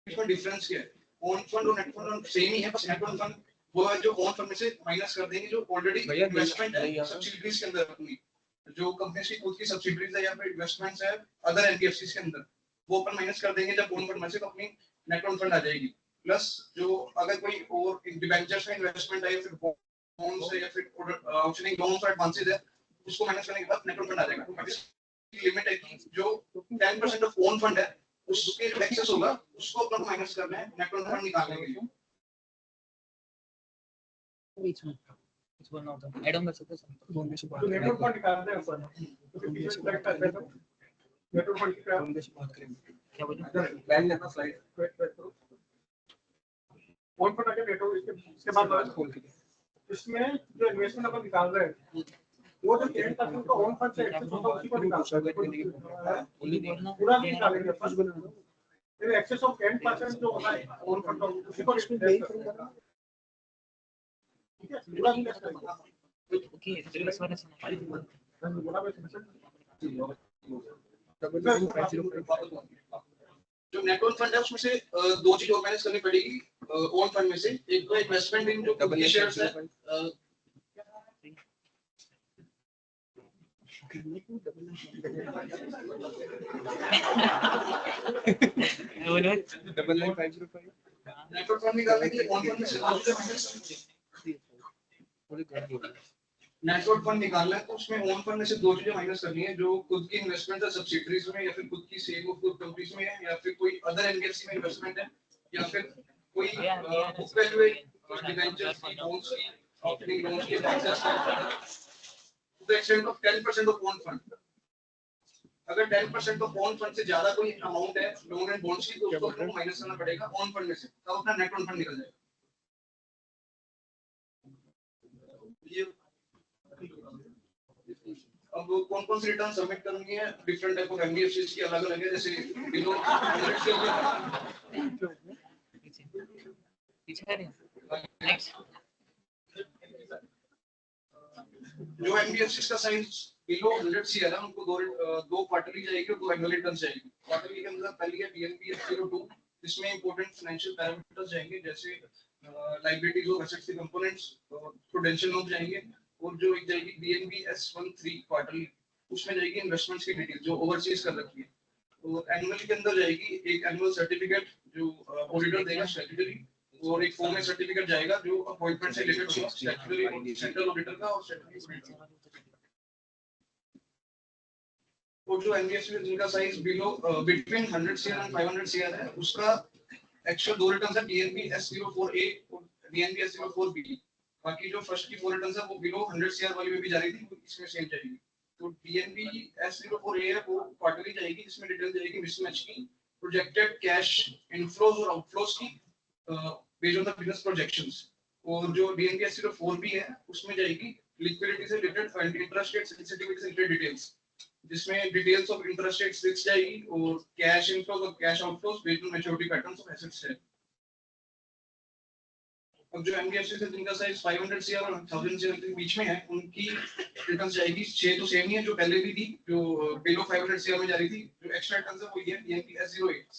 S4: इसमें डिफरेंस क्या है? ओन फंड और नेट फंड सेम ही है, बस नेट ओन फंड वो है जो ओन फंड में से माइनस कर देंगे जो ऑलरेडी इन्वेस्टमेंट है सब्सिडरीज के अंदर अपनी, जो कंपनी की खुद की सब्सिडरीज है या फिर इन्वेस्टमेंट्स है अदर एनबीएफसीज के अंदर, वो अपन माइनस कर देंगे जब ओन फंड में से, तो अपनी नेट ओन फंड आ जाएगी। प्लस जो अगर कोई और डिबेंचर्स में इन्वेस्टमेंट है या फिर बॉन्ड्स है या फिर आउटस्टैंडिंग लोन्स और एडवांसेस है, उसको माइनस करने के बाद नेट ओन फंड आ जाएगा। लिमिट है कि जो 10% ऑफ ओन फंड है उसके जो एक्सेस होगा उसको अपन माइनस करना है नेट ओन फंड निकालने के लिए।
S3: Which one of them? I don't know.
S1: दोन में से बात
S4: तो नेट ओन फंड निकालते हैं अपन,
S1: तो दोनों में से बात करेंगे।
S4: नेट ओन फंड का
S1: दोनों में से बात करेंगे।
S3: क्या बोले?
S1: प्लान लेना स्लाइड
S4: ओन फंड आके नेट ओन इसके बाद लॉस
S1: खोल के
S4: इसमें जो इन्वेस्टमेंट अपन निकाल रहे हैं वो जो 10% का ओन फंड से एक्सेस होगा उसी को निकालना है, पूरा नहीं निकालेंगे अपन। फिर एक्सेस ऑफ 10% जो होता है ओन फंड का उसी को इन्वेस्ट करेंगे, ठीक है? पूरा नहीं इन्वेस्ट करेंगे।
S3: Okay, this one is
S4: बोला मैं समझ जो नेट ओन फंड है उसमें से दो चीज और मैनेज करनी पड़ेगी ओन फंड में से। एक तो इन्वेस्टमेंट इन जो कंपनी शेयर्स है, नेट ओन फंड निकालने के लिए ओन फंड में से नेटवर्क फंड निकालना है तो उसमें ओन फंड में से दो चीजें माइनस करनी है, जो खुद की इन्वेस्टमेंट है सब्सिडरीज में या फिर खुद की सेल ऑफ गुड कंपनीज में है, या फिर कोई अदर एनबीएफसी में इन्वेस्टमेंट है, या फिर कोई बुक वैल्यू है डिबेंचर्स की, बॉन्ड्स की, आउटस्टैंडिंग लोन्स की, excess to the extent of 10% of own fund. अगर 10% ऑफ ओन फंड से ज्यादा कोई अमाउंट है लोन एंड बॉन्ड्स की तो उसको आपको माइनस करना पड़ेगा ओन फंड में से, तब अपना नेट ओन फंड निकल जाएगा। ये अब कौन कौन सी रिटर्न सबमिट करनी है डिफरेंट टाइप ऑफ एनबीएफसीज की अलग अलग है, जैसे बिलो
S3: next.
S4: जो एनबीएफसीज का साइज बिलो 100 सीआर है उनको दो क्वार्टरली जाएगी और दो एनुअल रिटर्न जाएगी। क्वार्टरली के अंदर पहली है पीएनबी 02, इसमें इंपॉर्टेंट फाइनेंशियल पैरामीटर्स जाएंगे जैसे लायबिलिटीज और एसेट्स के कंपोनेंट्स, प्रूडेंशियल नोट जाएंगे, और जो एक जाएगी बीएनबी S13 क्वार्टरली, उसमें जाएगी इन्वेस्टमेंट्स की डिटेल जो ओवरसीज कर रखी है। और एनुअल के अंदर जाएगी एक एनुअल सर्टिफिकेट जो ऑडिटर देगा स्टैट्यूटरी, और एक फॉर्म में सर्टिफिकेट जाएगा जो अपॉइंटमेंट से रिलेटेड होगा स्टैट्यूटरी और सेंट्रल ऑडिटर का और स्टैट्यूटरी ऑडिटर का। और जो एनबीएफसी जिनका size below between 100 CR and 500 CR है उसका एक्चुअल दो रिटर्न्स है बीएनबी S04A और बीएनबी S04B। बाकी जो फर्स्ट की फोर रिटर्न्स है वो बिलो 100 सीआर वाली में भी जारी थी, इसमें सेम जाएगी। तो बीएनबी S04A है वो क्वार्टरली जाएगी जिसमें डिटेल जाएगी मिसमैच की, प्रोजेक्टेड कैश इनफ्लोज और आउटफ्लोज की based on the business projections. और जो बीएनबी S04B है उसमें जाएगी लिक्विडिटी से related and interest rate sensitivity से रिलेटेड डिटेल्स, जिसमें details of interest rates list जाएगी और कैश इनफ्लोज और cash outflows based on maturity patterns of assets है। अब जो एनबीएफसी से जिनका साइज 500 सीआर और 1000 सीआर के बीच में है उनकी रिटर्न्स जाएगी 6 तो सेम ही है जो पहले भी थी, जो बिलो 500 सीआर में जारी थी। जो एक्स्ट्रा रिटर्न्स है वो ये बीएनबी S08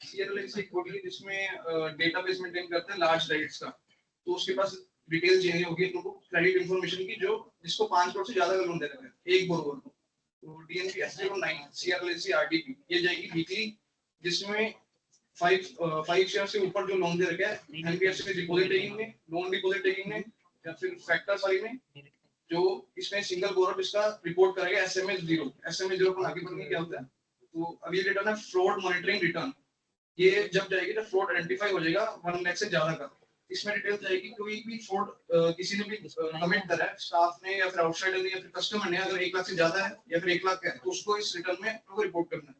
S4: सीआरएलआई एक कोड है जिसमें डेटाबेस मेंटेन करते हैं लार्ज राइट्स का, तो उसके पास डिटेल चाहिए होगी तुमको क्रेडिट इंफॉर्मेशन की, जो जिसको 5 करोड़ से ज्यादा का लोन दे रखा है एक बोरोवर को। तो डीएनबी S09 सीआरएलआई आरडीपी ये जाएगी वीकली, जिसमें फाइव शेयर से ऊपर जो लोन दे रखा है एनबीएफसी में डिपॉजिट टेकिंग में, नॉन डिपॉजिट टेकिंग में या फिर फैक्टर्स वाली में, जो इसमें सिंगल बोरोर इसका रिपोर्ट करेगा एसएमएस 0। एसएमएस 0 पर आगे बढ़ने क्या होता है, तो अब ये रिटर्न है फ्रॉड मॉनिटरिंग रिटर्न। ये जब जाएगी जब फ्रॉड आइडेंटिफाई हो जाएगा 1 लाख से ज्यादा का, इसमें डिटेल जाएगी कोई भी फ्रॉड किसी ने भी कमिट करा है, स्टाफ ने या फिर आउटसाइडर ने या फिर कस्टमर ने, अगर 1 लाख से ज्यादा है या फिर 1 लाख का है, तो उसको इस रिटर्न में आपको रिपोर्ट करना है।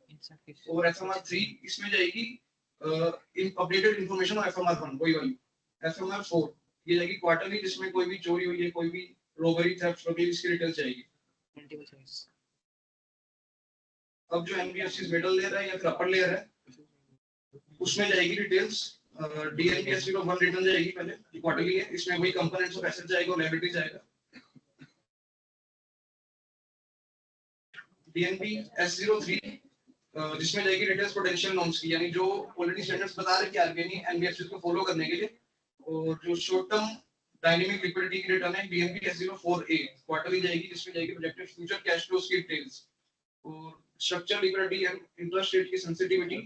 S4: और एफएमआर 3 इसमें जाएगी इन अपडेटेड इंफॉर्मेशन और एफएमआर 1 वही वाली। एफएमआर 4 ये जाएगी क्वार्टरली, जिसमें कोई भी चोरी हुई है, कोई भी रॉबरी थेफ्ट वगैरह इसकी डिटेल जाएगी। अब जो एनबीएफसी मिडल लेयर है या फिर अपर लेयर है, उसमें जाएगी डिटेल्स डीएनबीएस 01 रिटर्न जाएगी पहले क्वार्टरली है, इसमें वही कंपोनेंट्स ऑफ एसेट जाएगा और लायबिलिटी जाएगा। डीएनबीएस 03 जिसमें जाएगी डिटेल्स पोटेंशियल नॉर्म्स की, यानी जो ऑलरेडी स्टैंडर्ड्स बता रहे कि आरबीआई ने एनबीएफसी को फॉलो करने के लिए, और जो शॉर्ट टर्म डायनेमिक लिक्विडिटी की रिटर्न है डीएनबीएस 04A क्वार्टरली जाएगी, जिसमें जाएगी प्रोजेक्टेड फ्यूचर कैश फ्लोज की डिटेल्स और structure liquidity and interest rate की सेंसिटिविटी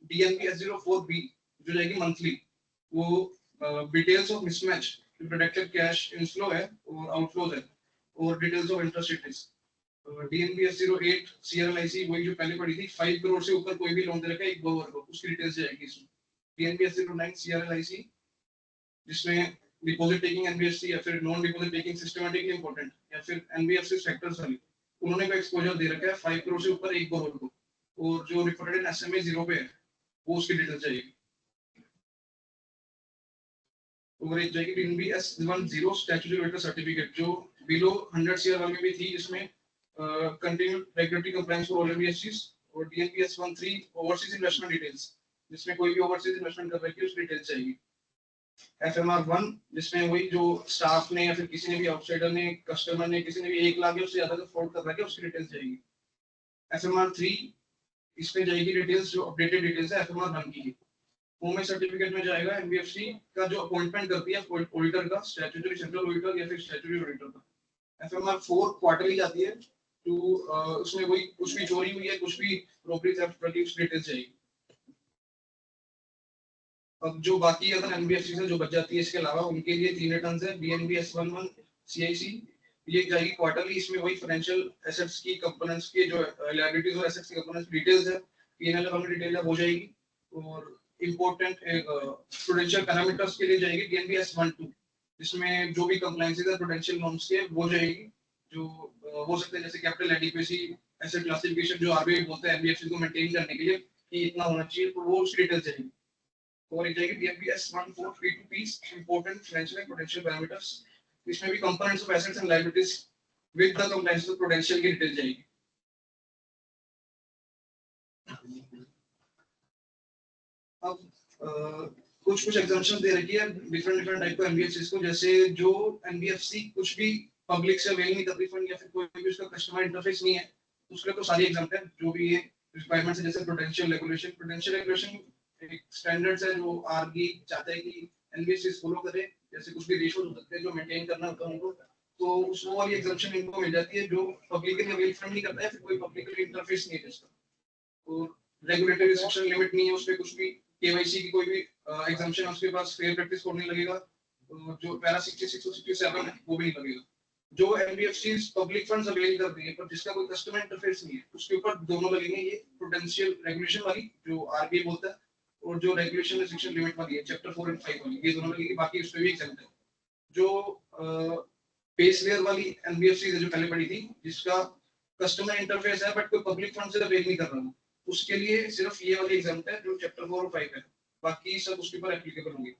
S4: डीएनबीएस 04B जो जाएगी मंथली, वो details of mismatch प्रोडक्टेड cash inflow है और आउटफ्लोज है, और डिटेल्स ऑफ इंटरेस्ट रेट्स। डीएनबीएस 08 सीआरएलआईसी वही जो पहले पड़ी थी, 5 करोड़ से ऊपर कोई भी लोन दे रखा है एक बोरोवर को, उसकी डिटेल्स जाएगी इसमें। डीएनबीएस 09 सीआरएलआईसी जिसमें डिपॉजिट टेकिंग एनबीएफसी या फिर non deposit taking systematically important या फिर एनबीएफसी सेक्टर्स वाली, उन्होंने को एक्सपोजर दे रखा है 5 करोड़ से ऊपर एक बोरोवर को, और जो रिपोर्टेड एसएमए 0 पे है वो उसकी डिटेल्स जाएगी। और एक जाएगी डीएनबीएस 10 स्टैट्यूटरी रेटर सर्टिफिकेट जो बिलो 100 सीआर वाले में भी थी, जिसमें continued regulatory compliance for all NBFCs, और डीएनबीएस 13 ओवरसीज इन्वेस्टमेंट डिटेल्स जिसमें कोई भी ओवरसीज इन्वेस्टमेंट कर रही है उसकी डिटेल्स चाहिए। एफएमआर 1 जिसमें वही जो स्टाफ ने या फिर किसी ने भी आउटसाइडर ने, कस्टमर ने, किसी ने भी 1 लाख या उससे ज्यादा का फ्रॉड कर रहा है उसकी डिटेल्स जाएगी। एफएमआर 3 इसमें जाएगी डिटेल्स जो अपडेटेड डिटेल्स है एफएमआर 1 की। होम सर्टिफिकेट में जाएगा एनबीएफसी का जो अपॉइंटमेंट करती है ऑडिटर का, स्टैट्यूटरी सेंट्रल ऑडिटर या फिर स्टैट्यूटरी ऑडिटर का। एफएमआर 4 क्वार्टरली जाती है, तो उसमें वही कुछ भी चोरी हुई है, कुछ भी रॉबरी थेफ्ट प्रोड्यूस डिटेल्स चाहिए। अब जो बाकी अगर एनबीएफसी से जो बच जाती है इसके अलावा उनके लिए 3 रिटर्न्स है डीएनबीएस 11 सीआईसी, ये जाएगी क्वार्टरली, इसमें वही फाइनेंशियल एसेट्स की कंपोनेंट्स के जो लायबिलिटीज और एसेट्स की कंपोनेंट्स डिटेल्स है, पीएनएल अकाउंट की डिटेल है वो जाएगी। और इंपॉर्टेंट प्रूडेंशियल पैरामीटर्स के लिए जाएगी डीएनबीएस 12 जिसमें जो भी कंप्लायंसेस है प्रूडेंशियल नॉर्म्स के वो जाएगी, जो हो सकते हैं जैसे कैपिटल एडिक्वेसी, एसेट क्लासिफिकेशन जो आरबीआई बोलता है एनबीएफसी को मेंटेन करने के लिए कि इतना होना चाहिए, तो वो उसकी डिटेल्स जाएगी। और एक जाएगी डीएनबीएस 1432 important financial and prudential parameters, इसमें भी components of assets and liabilities with the compliance of prudential की डिटेल जाएगी। अब कुछ एग्जाम्पशन दे रखी है डिफरेंट टाइप के एनबीएफसीज को, जैसे जो एनबीएफसी कुछ भी पब्लिक से अवेल नहीं कर रही फंड या फिर कोई भी उसका कस्टमर इंटरफेस नहीं है, तो उसके तो सारी एग्जाम्पल है जो भी ये रिक्वायरमेंट्स है, जैसे प्रूडेंशियल रेगुलेशन। प्रूडेंशियल रेगुलेशन एक स्टैंडर्ड्स है जो आरबीआई चाहता है कि एनबीएफसी फॉलो करे, जैसे कुछ भी रेशियो हो सकते हैं जो मेंटेन करना होता है उनको, तो उस वो वाली एग्जाम्पशन इनको मिल जाती है जो पब्लिकली अवेल फंड नहीं करता है, फिर कोई पब्लिकली इंटरफेस नहीं है जिसका, और रेगुलेटरी रिस्ट्रिक्शन लिमिट नहीं है उस पे, कुछ भी केवाईसी की कोई भी एग्जाम्पशन है उसके पास फेयर प्रैक्टिस कोड नहीं लगेगा, जो पैरा 66 और 67 है वो भी नहीं लगेगा। जो एनबीएफसीज पब्लिक फंड्स अवेल कर रही है पर जिसका कोई कस्टमर इंटरफेस नहीं है, उसके ऊपर दोनों लगेंगे, ये प्रूडेंशियल रेगुलेशन वाली जो आरबीआई बोलता है, और जो रेगुलेशन रिस्ट्रिक्शन लिमिट वाली है चैप्टर 4 एंड 5 वाली, ये दोनों लगेगी, बाकी उस पे भी एग्जाम्पल है। जो बेस लेयर वाली एनबीएफसी जो पहले पड़ी थी, जिसका कस्टमर इंटरफेस है बट कोई पब्लिक फंड से अवेल नहीं कर रहा, उसके लिए सिर्फ ये वाली एग्जाम्पल है जो चैप्टर 4 और 5 है, बाकी सब उसके ऊपर एप्लीकेबल होंगे।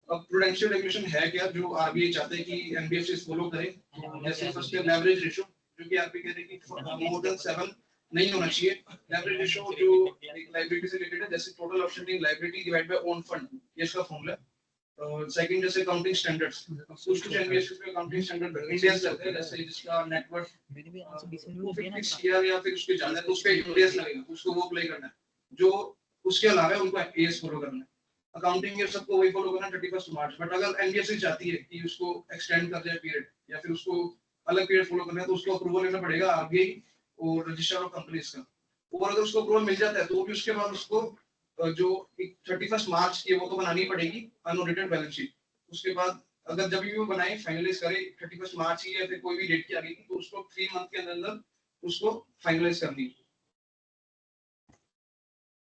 S4: अब प्रूडेंशियल रेगुलेशन है क्या जो आरबीआई चाहते हैं कि एनबीएफसी फॉलो करे, जैसे फर्स्ट है लेवरेज रेशियो, जो कि आरबीआई कहते हैं कि मोर देन 7 नहीं होना चाहिए। लेवरेज रेशियो जो एक लायबिलिटी से रिलेटेड है, जैसे total outstanding liability divide by own fund, ये इसका फॉर्मूला है। और सेकंड जैसे अकाउंटिंग स्टैंडर्ड्स, कुछ एनबीएफसी पे अकाउंटिंग स्टैंडर्ड इंडियन रहते हैं, जैसे जिसका नेटवर्क 50 सीआर या फिर उसके ज्यादा, तो उस पे इंडियन लगेगा, उसको वो अप्लाई करना है। जो उसके अलावा उनको एएस फॉलो करना है। अकाउंटिंग ये सबको वही फॉलो करना 31 मार्च, बट अगर एनबीएफसी चाहती है कि उसको एक्सटेंड कर जाए पीरियड या फिर उसको अलग पीरियड फॉलो करना है, तो उसको अप्रूवल लेना पड़ेगा आरबीआई और रजिस्ट्रार ऑफ कंपनीज का, और अगर उसको अप्रूवल मिल जाता है तो भी उसके बाद उसको जो 31 मार्च की है वो तो बनानी पड़ेगी अनऑडिटेड बैलेंस शीट। उसके बाद अगर जब भी वो बनाए फाइनलाइज करे 31 मार्च की या फिर कोई भी डेट की आगे की, तो उसको 3 मंथ के अंदर उसको फाइनलाइज करनी है।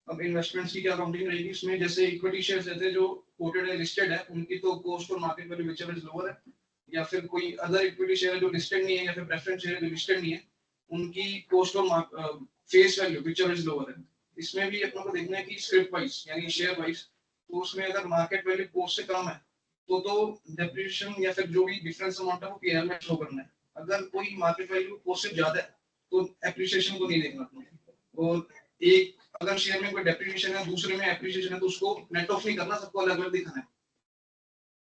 S4: अब इन्वेस्टमेंट्स की क्या अकाउंटिंग रहेगी इसमें, जैसे इक्विटी शेयर्स रहते हैं जो कोटेड है लिस्टेड है, उनकी तो कॉस्ट और market value whichever is lower है, या फिर कोई अदर इक्विटी शेयर जो लिस्टेड नहीं है या फिर प्रेफरेंस शेयर जो लिस्टेड नहीं है, उनकी कॉस्ट और face value whichever is lower है। इसमें भी अपने को देखना है कि स्क्रिप्ट वाइज यानी शेयर वाइज, तो उसमें अगर मार्केट वैल्यू कॉस्ट से कम है तो डेप्रिसिएशन या फिर जो भी डिफरेंस अमाउंट है वो पीएनएल में शो करना है। अगर कोई मार्केट वैल्यू कॉस्ट से ज्यादा है तो एप्रिसिएशन को नहीं देखना अपने। और एक अगर शेयर में कोई डेप्रिसिएशन है दूसरे में एप्रिसिएशन है तो उसको नेट ऑफ नहीं करना, सबको अलग अलग दिखाना है।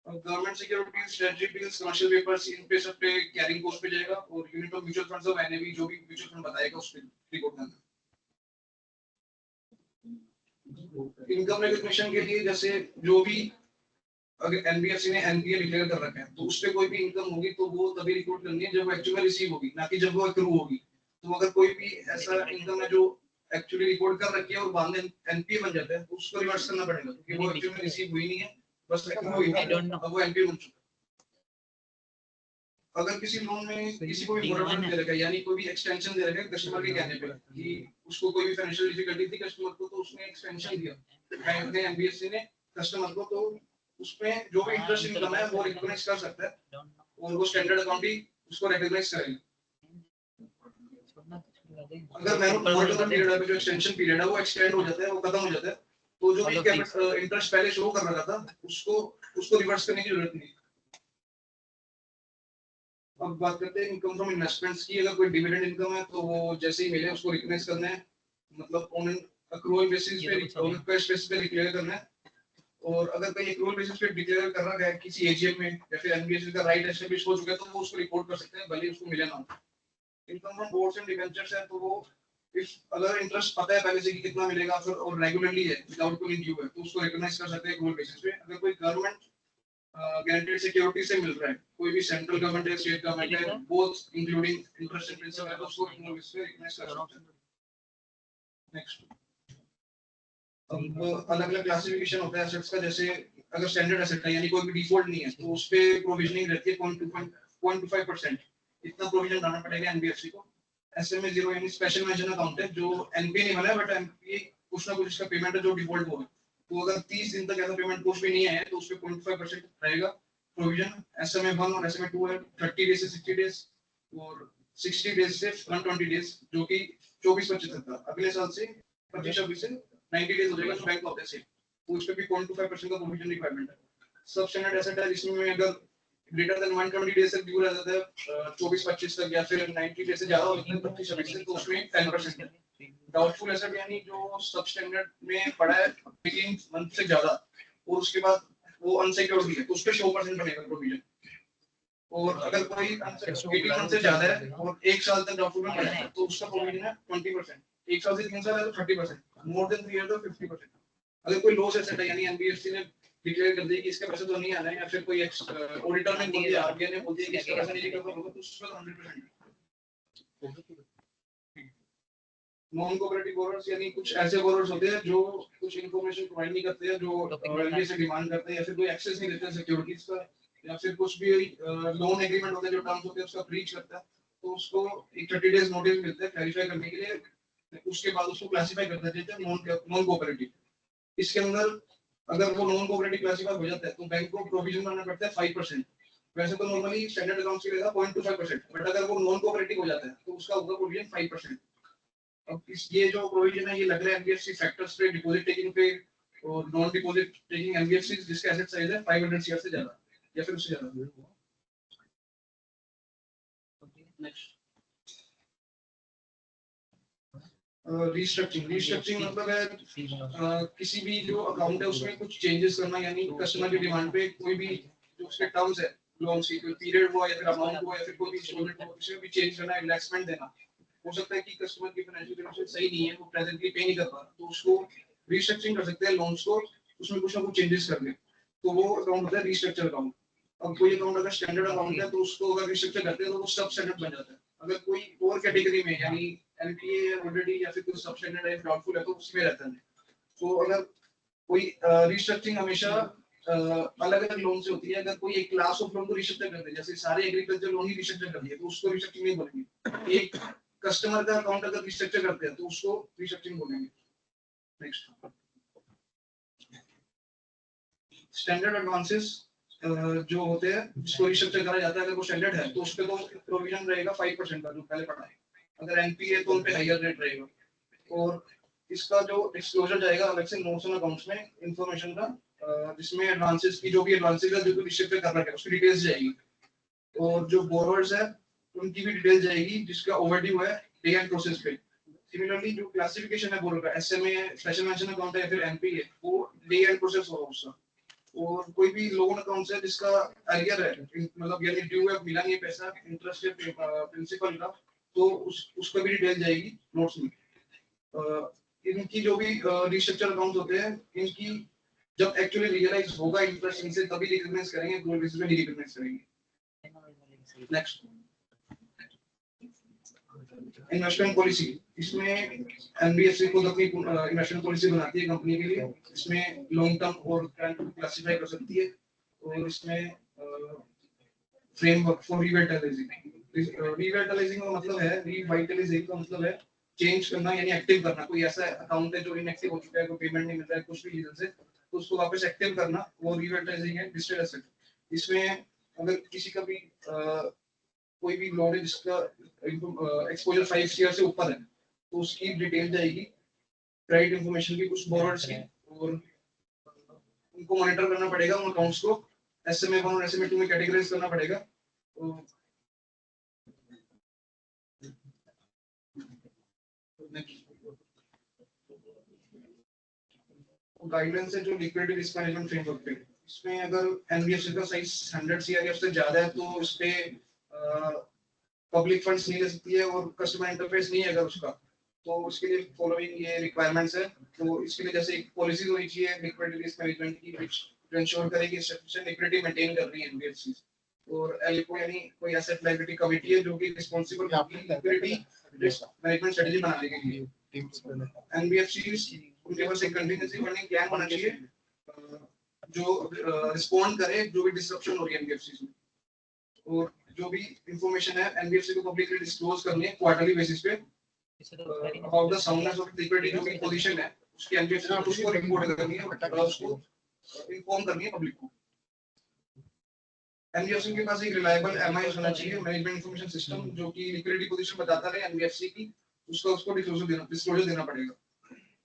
S4: और government securities, treasury bills, commercial papers, इन पे सब पे कैरिंग कॉस्ट पे जाएगा, और unit of mutual funds of NAV जो भी म्यूचुअल फंड बताएगा उस पे रिकॉर्ड करना। इनकम रिकॉग्निशन के लिए जैसे जो भी अगर एनबीएफसी ने एनपीए डिक्लेयर कर रखा है तो उस पे कोई भी इनकम होगी तो वो तभी रिकॉर्ड करनी है जब वो एक्चुअली रिसीव होगी, ना कि जब वो एक्रू होगी। तो अगर कोई भी ऐसा इनकम है जो एक्चुअली रिकॉर्ड कर रखी है और बाद में एनपीए बन जाता है तो उसको रिवर्स करना पड़ेगा, क्योंकि वो एक्चुअली में रिसीव हुई नहीं है, बस एक्रू हुई है, अब वो एनपीए बन चुका है। अगर किसी लोन में किसी को भी मोरटोरियम दे रखा है यानी कोई भी एक्सटेंशन दे रखा है कस्टमर के कहने पे कि उसको कोई भी फाइनेंशियल डिफिकल्टी थी कस्टमर को, तो उसने एक्सटेंशन दिया बैंक ने, एनबीएफसी ने कस्टमर को, तो उसमें जो भी इंटरेस्ट इनकम है वो रिकॉग्नाइज कर सकता है और वो स्टैंडर्ड अकाउंट ही उसको रिकॉग्नाइज करेगा। अगर मोरटोरियम पीरियड है जो एक्सटेंशन पीरियड है वो एक्सटेंड हो जाता है, वो खत्म हो जाता है, तो जो भी इंटरेस्ट पहले शो कर रहा था उसको रिवर्स करने की जरूरत नहीं। अब बात करते हैं इनकम फ्रॉम इन्वेस्टमेंट्स की। अगर कोई डिविडेंड इनकम है तो वो जैसे ही मिले उसको रिकॉग्नाइज करना है, मतलब ऑन एन अक्रूवल बेसिस पे रिक्वेस्ट बेसिस पे डिक्लेयर करना है। और अगर कोई अक्रूवल बेसिस पे डिक्लेयर कर रहा है किसी एजीएम में या फिर एनबीएफसी का राइट एस्टैब्लिश हो चुका है तो वो उसको रिपोर्ट कर सकते हैं भले उसको मिले ना। Income from boards and debentures है तो वो इफ अगर इंटरेस्ट पता है पहले से कि कितना मिलेगा फिर और रेगुलरली है विदाउट कोई ड्यू है तो उसको रिकॉग्नाइज कर सकते हैं अक्रूवल बेसिस पे। अगर कोई गवर्नमेंट गारंटेड सिक्योरिटी से मिल रहा है, कोई भी सेंट्रल गवर्नमेंट है स्टेट गवर्नमेंट है both including interest and principal है तो उसको इस पे रिकॉग्नाइज कर सकते हैं। नेक्स्ट, अब अलग अलग क्लासिफिकेशन होता है एसेट्स का, जैसे अगर स्टैंडर्ड एसेट है यानी कोई भी डिफॉल्ट नहीं है तो उस पे प्रोविजनिंग रहती है 0.25%, इतना प्रोविजन डालना पड़ेगा एनबीएफसी को। एसएमए 0 यानी स्पेशल मेंशन अकाउंट है जो एनपीए नहीं बना है बट एनपीए कुछ ना कुछ इसका पेमेंट है जो डिफॉल्ट होगा, तो अगर 30 दिन तक ऐसा पेमेंट पोस्ट भी नहीं आया तो उस पे 0.5% रहेगा प्रोविजन। एसएमए 1 और एसएमए 2 है 30 डेज से 60 डेज और 60 डेज से 120 डेज जो कि 24-25 तक था। अगले साल से 25-26 से 90 डेज हो जाएगा जो बैंक ऑफ से, तो उस पे भी 0.25% का प्रोविजन रिक्वायरमेंट है। सब स्टैंडर्ड एसेट है जिसमें अगर ग्रेटर देन 120 डेज तक ड्यू रह जाता है 24-25 तक या फिर 90 डेज से ज्यादा हो जाता है 25-26 तक तो उसमें 10% है। डाउटफुल एसेट यानी जो सब स्टैंडर्ड में पड़ा है 18 मंथ से ज्यादा और उसके बाद वो अनसिक्योर्ड भी है तो उस पे 100% बनेगा प्रोविजन। और अगर कोई 18 मंथ से ज्यादा है और 1 साल तक डाउटफुल में पड़ा है तो उसका प्रोविजन है 20%, 1 साल से 3 साल है तो 30%, मोर देन 3 इयर्स तो 50%। अगर कोई लॉस एसेट है यानी एनबीएफसी ने डिक्लेयर कर दिया कि इसका पैसा तो नहीं आना है या फिर कोई ऑडिटर ने बोल दिया आरबीआई ने बोल दिया कि इसका पैसा नहीं रिकवर होगा तो उसका 100%। नॉन कोऑपरेटिव बोरोअर्स यानी कुछ ऐसे बोरोअर्स होते हैं जो कुछ इंफॉर्मेशन प्रोवाइड नहीं करते हैं, जो एनबीएफसी से डिमांड करते हैं या फिर कोई एक्सेस नहीं देते हैं सिक्योरिटीज का, या फिर कुछ भी लोन एग्रीमेंट होते हैं जो टर्म्स होते हैं उसका ब्रीच करता है तो उसको एक 30 डेज नोटिस मिलता है क्लैरिफाई करने के लिए, उसके बाद उसको क्लासिफाई कर देते हैं नॉन कोऑपरेटिव। इसके अंदर अगर वो नॉन कोऑपरेटिव क्लासिफाई हो जाता है तो बैंक को प्रोविजन करना पड़ता है 5%। वैसे तो नॉर्मली स्टैंडर्ड अकाउंट्स के लिए 0.25%, बट अगर वो नॉन कोऑपरेटिव हो जाता है तो उसका होगा प्रोविजन 5%। अब इस ये जो प्रोविजन है ये लग रहा है एनबीएफसी फैक्टर्स पे, डिपॉजिट टेकिंग पे और नॉन डिपॉजिट टेकिंग एनबीएफसी जिसका एसेट साइज है 500 सीआर से ज्यादा या फिर उससे ज्यादा। नेक्स्ट, रीस्ट्रक्चरिंग मतलब है किसी भी जो अकाउंट है उसमें कुछ चेंजेस करना, यानी कस्टमर की डिमांड पे कोई भी जो उसके टर्म्स है लोन की कोई पीरियड हुआ या फिर अमाउंट हुआ या फिर कोई भी इंस्टॉलमेंट हुआ उसमें भी चेंज करना, रिलैक्समेंट देना। हो सकता है कि कस्टमर की फाइनेंशियल कंडीशन सही नहीं है, वो प्रेजेंटली पे नहीं कर पा रहा तो उसको रीस्ट्रक्चरिंग कर सकते हैं लोन्स को, उसमें कुछ ना कुछ चेंजेस करके, तो वो अकाउंट होता है रीस्ट्रक्चर अकाउंट। अब कोई अकाउंट अगर स्टैंडर्ड अकाउंट है तो उसको अगर रीस्ट्रक्चर करते हैं तो वो सब स्टैंडर्ड बन जाता है। अगर कोई और कैटेगरी में यानी एनपीए ऑलरेडी या फिर कुछ सबस्टैंडर्ड है डाउटफुल है तो उसमें रहता है। तो अगर कोई रिस्ट्रक्चरिंग हमेशा अलग अलग लोन से होती है। अगर कोई एक क्लास ऑफ लोन को रिस्ट्रक्चर कर दे, जैसे सारे एग्रीकल्चर लोन ही रिस्ट्रक्चर कर दिए तो उसको रिस्ट्रक्चरिंग नहीं बोलेंगे। एक कस्टमर का अकाउंट अगर रिस्ट्रक्चर करते हैं तो उसको रिस्ट्रक्चरिंग बोलेंगे। नेक्स्ट, स्टैंडर्ड एडवांसेस जो होते हैं जिसको रिस्ट्रक्चर करा जाता है, अगर वो स्टैंडर्ड है तो उस पे तो प्रोविजन रहेगा 5% का जो पहले पढ़ा है। अगर एनपीए है तो उन पे हायर रेट रहेगा। और इसका जो डिस्क्लोजर जाएगा अलग से नोट्स ऑन अकाउंट्स में इंफॉर्मेशन का, जिसमें एडवांसेस की जो भी एडवांसेस है जो भी रिस्ट्रक्चर कर रखा है उसकी डिटेल्स जाएगी। और जो बोरोवर्स है उनकी भी डिटेल जाएगी जिसका ओवरड्यू है डे एंड प्रोसेस पे। सिमिलरली जो क्लासिफिकेशन है बोरोवर का, एसएमए है, स्पेशल मेंशन अकाउंट है या फिर एनपीए, वो डे एंड प्रोसेस होगा उसका। और कोई भी लोन अकाउंट है जिसका अरियर है, मतलब यानी ड्यू है, मिला नहीं है पैसा, इंटरेस्ट है प्रिंसिपल का, तो उसका भी डिटेल जाएगी नोट्स में। इनकी जो भी रिस्ट्रक्चर अकाउंट होते हैं, इनकी जब एक्चुअली रियलाइज होगा इंटरेस्ट इनसे तभी रिकॉग्नाइज करेंगे, गोल्ड बेसिस पे नहीं रिकॉग्नाइज करेंगे। Next, investment policy. इसमें एनबीएफसी खुद अपनी इन्वेस्टमेंट पॉलिसी बनाती है कंपनी के लिए। इसमें लॉन्ग टर्म और करंट क्लासिफाई कर सकती है। और इसमें फ्रेमवर्क फॉर रिवाइटलाइजिंग। रिवाइटलाइजिंग का मतलब है, रिवाइटलाइजिंग का मतलब है चेंज करना यानी एक्टिव करना। कोई ऐसा अकाउंट है जो इनएक्टिव हो चुका है, कोई पेमेंट नहीं मिल रहा है कुछ भी रीजन से, तो उसको वापस एक्टिव करना, वो रिवाइटलाइजिंग है डिजिटल एसेट। इसमें अगर किसी का भी कोई भी लोन है जिसका एक्सपोजर 5 ईयर से ऊपर है तो उसकी डिटेल जाएगी, क्रेडिट इंफॉर्मेशन की, कुछ बोरोवर्स की, और उनको मॉनिटर करना पड़ेगा उन अकाउंट्स को। एसएमए 1 और एसएमए 2 में कैटेगराइज करना पड़ेगा। तो गाइडलाइंस है जो लिक्विडिटी रिस्क मैनेजमेंट फ्रेमवर्क पे। इसमें अगर एनबीएफसी का साइज 100 सीआर या उससे ज्यादा है तो इस पे पब्लिक फंड्स नहीं ले सकती है और कस्टमर इंटरफेस नहीं है अगर उसका, तो उसके लिए फॉलोइंग ये रिक्वायरमेंट्स है। तो इसके लिए जैसे एक पॉलिसी होनी चाहिए लिक्विडिटी रिस्क मैनेजमेंट की, व्हिच टू इंश्योर करे कि सफिशिएंट लिक्विडिटी मेंटेन कर रही है एनबीएफसी। और एलको यानी कोई एसेट लायबिलिटी कमिटी है जो कि responsible liquidity risk management strategy बनाने के लिए। एनबीएफसी उनके पास एक कंटिजेंसी फंडिंग प्लान होना चाहिए जो रिस्पॉन्ड करे जो भी डिसरप्शन हो रही है एनबीएफसी में। और जो भी इंफॉर्मेशन है एनबीएफसी को पब्लिकली डिस्क्लोज करनी है क्वार्टरली बेसिस पे about the soundness of liquidity जो भी पोजीशन है उसकी एनबीएफसी को उसको रिपोर्ट करनी है और उसको इन्फॉर्म करनी है पब्लिक को। एनबीएफसी के पास एक रिलायबल एमआईएस होना चाहिए, मैनेजमेंट इंफॉर्मेशन सिस्टम, जो कि लिक्विडिटी पोजीशन बताता रहे एनबीएफसी की, उसको डिस्क्लोजर देना पड़ेगा।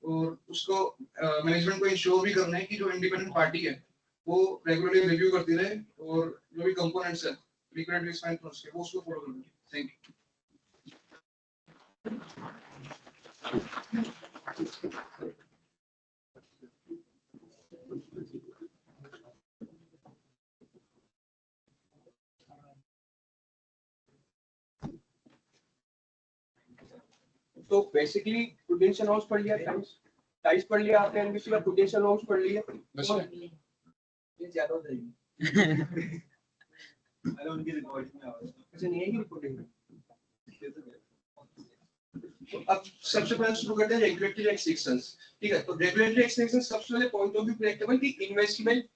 S4: और उसको मैनेजमेंट को इंश्योर भी करना है कि जो इंडिपेंडेंट पार्टी है वो रेगुलरली रिव्यू करती रहे और जो भी कंपोनेंट्स है लिक्विडिटी रिस्क मैनेजमेंट के वो उसको फॉलो करना है। Thank you.
S1: तो बेसिकली प्रूडेंशियल नॉर्म्स पढ़ लिया, टाइप्स पढ़ लिया आपने, एनबीएफसी का प्रूडेंशियल नॉर्म्स पढ़ लिया। ये ज्यादा हो जाएगी। अरे उनकी रिपोर्ट में आवाज ऐसे नहीं है कि रिपोर्टिंग में। तो अब सबसे पहले शुरू करते हैं रेगुलेटरी एक्सटेंशंस। ठीक है, तो रेगुलेटरी एक्सटेंशंस सबसे पहले पॉइंट ऑफ व्यू प्रेडिक्टेबल की investment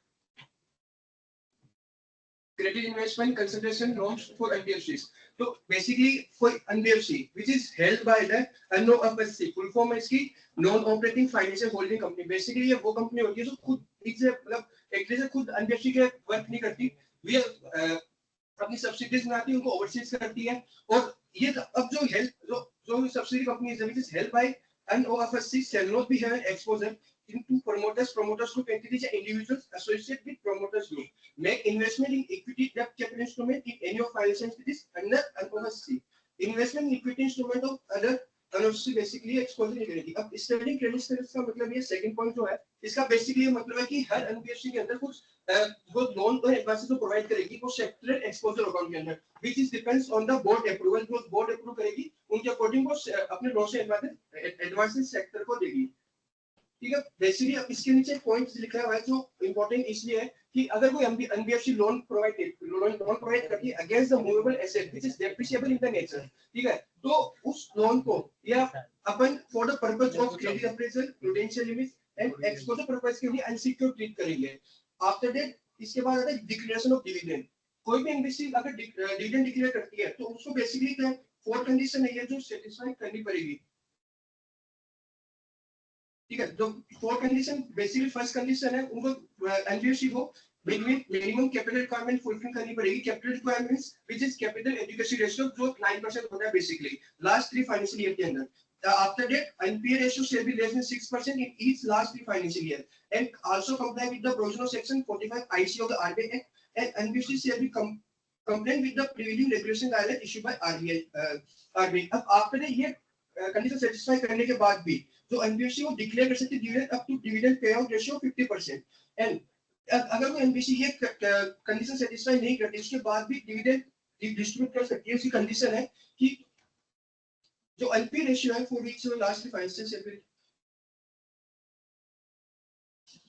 S1: credit investment consideration norms for NBFCs. तो basically कोई NBFC which is held by the NOFSC, full form है इसकी non operating financial holding company। basically ये वो कंपनी होती है जो खुद इससे मतलब एक तरह से खुद NBFC के वर्क नहीं करती, ये अपनी सब्सिडीज बनाती है, उनको ओवरसीज करती है। और ये अब जो हेल्प जो सब्सिडी कंपनी है which is held by NOFSC shall not be have exposure into promoters group entities and individuals associated with promoters group make investment in equity debt capital instrument in any of financial entities under NOFSC। investment in equity instrument of other NOFSC basically exposure नहीं करेगी। अब स्टैंडिंग क्रेडिट सर्विस का मतलब ये सेकंड पॉइंट जो है इसका बेसिकली मतलब है कि हर एनबीएफसी के अंदर कुछ वो लोन और एडवांसेस को प्रोवाइड करेगी वो सेक्टरल एक्सपोजर अकाउंट के अंदर which is depends on the board approval. जो बोर्ड अप्रूव करेगी उनके अकॉर्डिंग वो अपने लोन से एडवांसेस सेक्टर को देगी। ठीक है, बेसिकली अब इसके नीचे पॉइंट्स लिखा हुआ है जो इंपॉर्टेंट इसलिए है कि अगर कोई एनबीएफसी लोन प्रोवाइड करती है against the movable asset which is depreciable in the nature, ठीक है, तो उस लोन को या अपन for the purpose of credit appraisal, prudential limits and exposure purpose के लिए अनसिक्योर्ड ट्रीट करेंगे। आफ्टर दैट इसके बाद आता है डिक्लेरेशन ऑफ डिविडेंड। कोई भी एनबीएफसी अगर डिविडेंड डिक्लेयर करती है तो उसको बेसिकली क्या फोर कंडीशन है ये जो सेटिस्फाई करनी पड़ेगी, ठीक है। जो four condition basically first condition है उनको एनबीएफसी को मिनिमम कैपिटल रिक्वायरमेंट फुलफिल करनी पड़ेगी। Capital requirements which is capital education ratio जो 9% होता है बेसिकली लास्ट 3 फाइनेंशियल ईयर के अंदर। After that, NPA ratio shall be less than 6% in each last 3 financial year, and also comply with the provision of section 45 IC of the RBI Act, and NBFC shall be compliant with the prevailing regulation guidelines issued by RBI. अब after that ये कंडीशन सेटिस्फाई करने के बाद भी जो एनबीएफसी वो डिक्लेयर कर सकती है dividend up to dividend pay out ratio 50%। And अगर कोई एनबीएफसी ये कंडीशन सेटिस्फाई नहीं करती उसके बाद भी डिविडेंड डिस्ट्रीब्यूट कर सकती है। उसकी कंडीशन है कि जो एलपी रेशियो है for which last financial year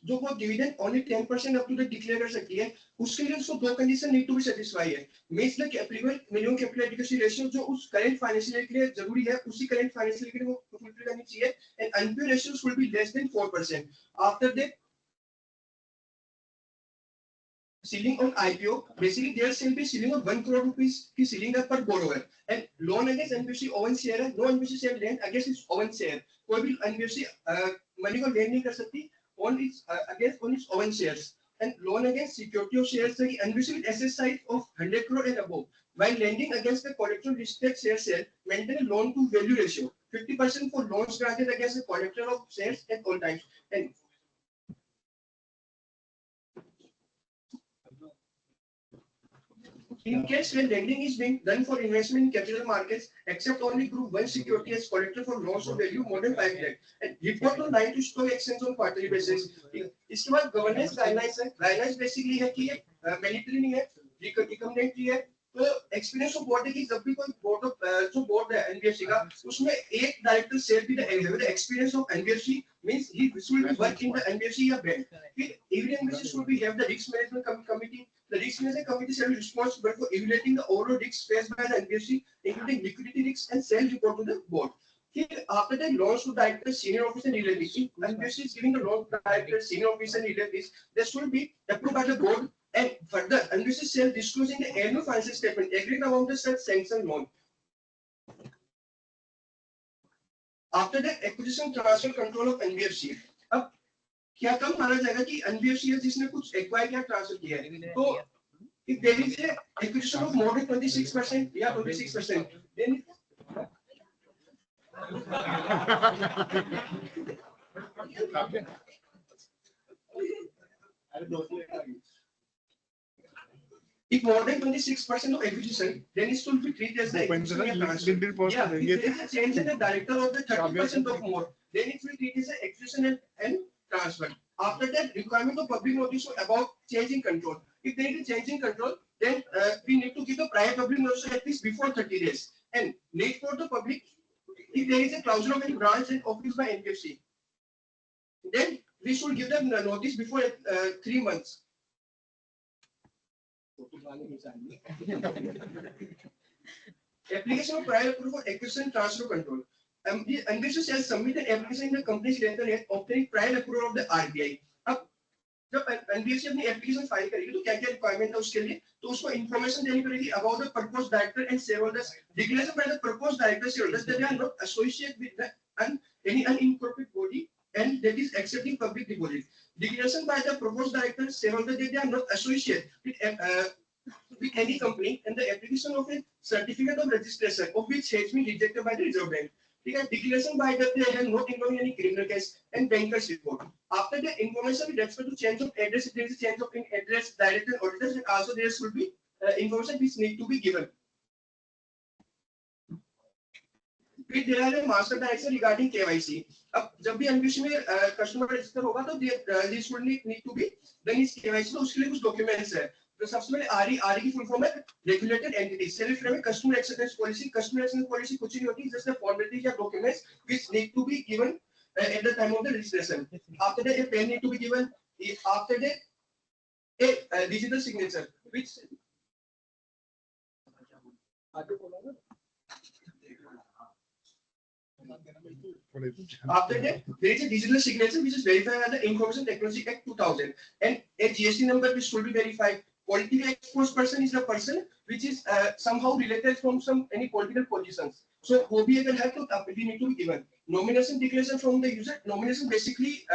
S1: जो वो dividend only 10% up to the declare कर सकती है, उसके लिए उसको दो condition need to be satisfy है। Means the applicable minimum capital adequacy ratio जो उस करंट फाइनेंशियल ईयर के लिए जरूरी है उसी करंट फाइनेंशियल ईयर के लिए वो फुलफिल करनी चाहिए, and NP ratio should be less than 4%। After that ceiling on IPO, basically there shall be ceiling of 1 crore rupees की ceiling है per borrower, and loan against NBFC own share है, no NBFC shall lend against its own share। कोई भी NBFC मनी को lend नहीं कर सकती on its against on its own shares, and loan against security of shares है कि NBFC with asset size of 100 crore and above while lending against the collateral listed shares shall maintain a loan to value ratio 50% for loans granted against the collateral of shares at all times, and in case when lending is being done for investment in capital markets, except only group one security as collateral for loans of value more than 5 lakh, and report online to stock exchange on quarterly basis। इसके बाद गवर्नेंस गाइडलाइंस है। गाइडलाइंस बेसिकली है कि ये मैंडेटरी नहीं है, रिकमेंडेटरी है। तो एक्सपीरियंस ऑफ बोर्ड है कि जब भी कोई बोर्ड ऑफ जो बोर्ड है एनबीएफसी का उसमें एक डायरेक्टर शेयर भी the experience of NBFC means he will be work in the NBFC या बैंक। फिर every NBFC should be have the risk management committee. The risk management committee shall be responsible for evaluating the overall risks faced by the NBFC, including liquidity risks, and shall report to the board. After that, loans to director, senior officer, and relatives. If NBFC is giving the loan to director, senior officer, and relatives, they should be approved by the board. And further, NBFC shall disclose in the annual financial statement agreed amount of such sanctioned loan. After that, acquisition, transfer, control of NBFC. अब क्या कम माना जाएगा कि एनबीएफसी है जिसने कुछ एक्वायर किया ट्रांसफर किया है, तो if there is a acquisition of more than 26% या 26% then if more than 26% of acquisition, then it should be treated as the acquisition या transfer। Yeah, if there is a change in the director of the 30% of more, then it will treat as an acquisition and transfer। After that, requirement of public notice about change in control. If there is a change in control, then we need to give the prior public notice at least before 30 days. And need for the public, if there is a closure of any branch and office by NBFC, then we should give them the notice before 3 months. Application of prior approval for acquisition transfer control. NBFC shall submit an application in the company's letterhead obtaining prior approval of the RBI। अब जब NBFC अपनी एप्लीकेशन फाइल करेगी तो क्या क्या रिक्वायरमेंट है उसके लिए, तो उसको इन्फॉर्मेशन देनी पड़ेगी about the proposed director and share holders. Declaration by the proposed director share holders that they are not associated with any unincorporated body and that is accepting public deposit। Declaration by the proposed director shareholder that they are not associated with any company and the application of a certificate of registration of which has been rejected by the Reserve Bank। Declaration by that they have not involved in any criminal case and bankers report। After the information with respect to change of address, if there is a change of address, director and auditors, and also there should be information which need to be given। फिर there are a master direction regarding KYC। अब जब भी एनबीएफसी में कस्टमर रजिस्टर होगा तो this would need to be done is KYC। तो उसके लिए कुछ डॉक्यूमेंट्स है। तो सबसे पहले आरई की फुल फॉर्म है regulated entity self frame customer acceptance policy. Customer acceptance policy कुछ नहीं होती, जस्ट द फॉर्मेलिटीज या documents which need to be given at the time of the registration। After that, a pen need to be given। After that, a digital signature, which after that, there is a digital signature which is verified under Information Technology Act 2000, and a GST number which should be verified. Politically exposed person is the person which is somehow related from some any political positions. So वो भी अगर है तो we need to be given. Nomination declaration from the user. Nomination basically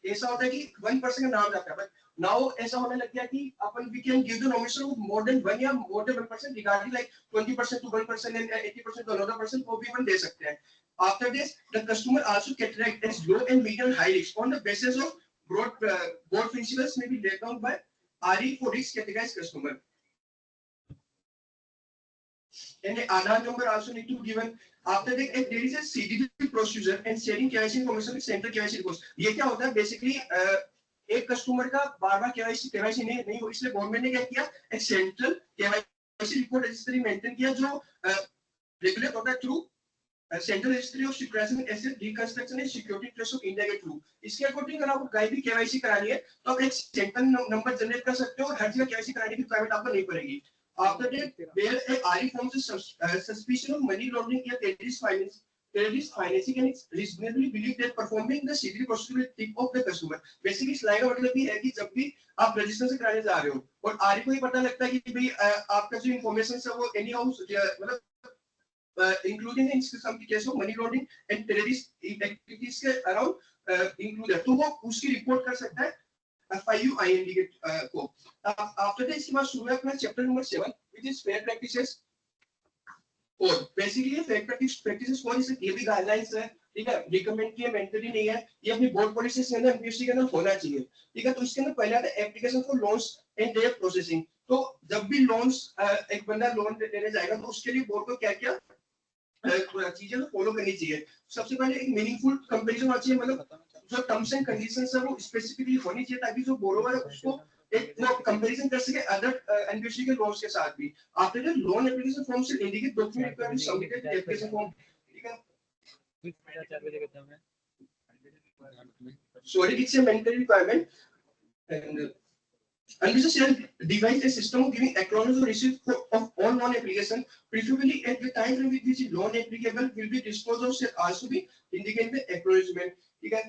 S1: ऐसा होता है कि one person का नाम जाता है, but now ऐसा होने लग गया कि अपन we can give the nomination of more than one या more than 1% regarding like 20% to one person and 80% to another person वो भी अपन दे सकते हैं. After this, the customer also categorized as low and medium high risk on the basis of broad principles may be laid down by RE for risk categorized customer. And the Aadhaar number also need to be given. After that, there is a CDD procedure and sharing KYC information with central KYC reports. ये क्या होता है? Basically, एक कस्टमर का बार-बार KYC नहीं हो, इसलिए गवर्नमेंट ने क्या किया? एक central KYC report registry maintain किया जो रेगुलेट होता है through central registry of security asset reconstruction and security trust of India के थ्रू. इसके अकॉर्डिंग अगर आपको कहीं भी केवाईसी करानी है तो आप एक सेंट्रल नंबर जनरेट कर सकते हो और हर जगह केवाईसी कराने की रिक्वायरमेंट आपको नहीं पड़ेगी. After that there a RE forms suspicion of money laundering या terrorist financing and it's reasonably believed that performing the CDD procedure will tip of the customer. Basically slide का मतलब ये है कि जब भी आप रजिस्टर से कराने जा रहे हो और आरई को ही पता लगता है कि भाई आपका जो इंफॉर्मेशन है वो एनी हाउ मतलब including in some case of money laundering and terrorist activities के around included, तो वो उसकी रिपोर्ट कर सकता है FIU IND को. After that इसके बाद शुरू है अपना chapter number 7 which is fair practices. और बेसिकली फेयर प्रैक्टिसेस कौन से ये भी गाइडलाइंस है, ठीक है, रिकमेंड किए मेंटली नहीं है, ये अपनी बोर्ड पॉलिसी के अंदर एमपीएससी के अंदर होना चाहिए, ठीक है. तो इसके अंदर पहले आता है application for loans and their processing. तो जब भी लोन्स एक बंदा लोन लेने जाएगा तो उसके लिए बोर्ड को क्या क्या चीजें फॉलो करनी चाहिए. सबसे पहले एक मीनिंगफुल कंपैरिजन होना चाहिए, मतलब जो टर्म्स एंड कंडीशंस है वो स्पेसिफिकली होनी चाहिए ताकि जो बोरोवर है उसको एक कंपैरिजन कर सके अदर एनबीएफसी के लोन्स के साथ भी. After the loan application form से indicate document required submitted application form, ठीक है. Sorry it's a mandatory requirement and NBFC shall devise a system of giving acknowledgement or receipt of all loan application, preferably at the time frame with which loan applicable will be disposed of shall also be indicated the acknowledgement, ठीक है.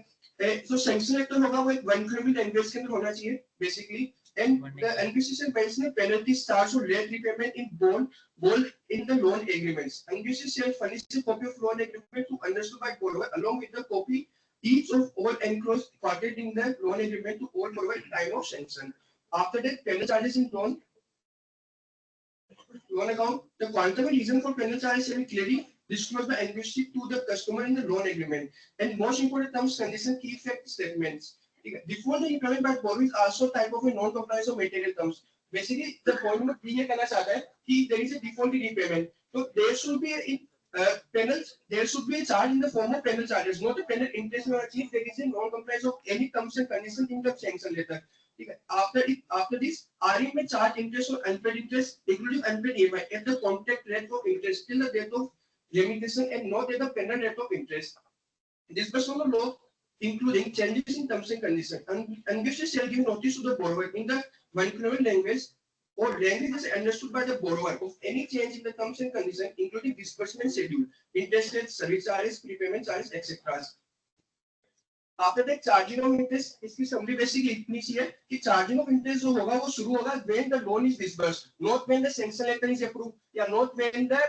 S1: So sanction letter होगा वो एक वन क्रेडिट NBFC के अंदर होना चाहिए basically, and the NBFC shall mention a penalty charge or late repayment in bold in the loan agreements. NBFC shall furnish a copy of loan agreement to understood by borrower along with the copy each of all enclosed parted in the loan agreement to all borrower at time of sanction. After that, penal charges in loan account, the quantum and reason for penal charges shall be clearly disclosed by NBFC to the customer in the loan agreement. And most important terms, condition, key effect statements. Before the implement by borrower is also type of a non-compliance of material terms. Basically, the point number 3 ये कहना चाहता है कि there is a default repayment. So there should be there should be a charge in the form of penal charges, not a penal interest or achieve there is a non-compliance of any terms and conditions in the sanction letter. After this, RE may charge interest or unpaid interest, including unpaid EMI, at the contract rate of interest till the date of limitation and not at the penal rate of interest. Disbursement of law, including changes in terms and conditions. NBFC shall give notice to the borrower in the vernacular language or language is understood by the borrower of any change in the terms and conditions, including disbursement schedule, interest rates, service charges, prepayment charges, etc. After that, charging of interest, इसकी summary basically इतनी सी है कि charging of interest जो होगा वो शुरू होगा when the loan is disbursed, not when the sanction letter is approved, या not when the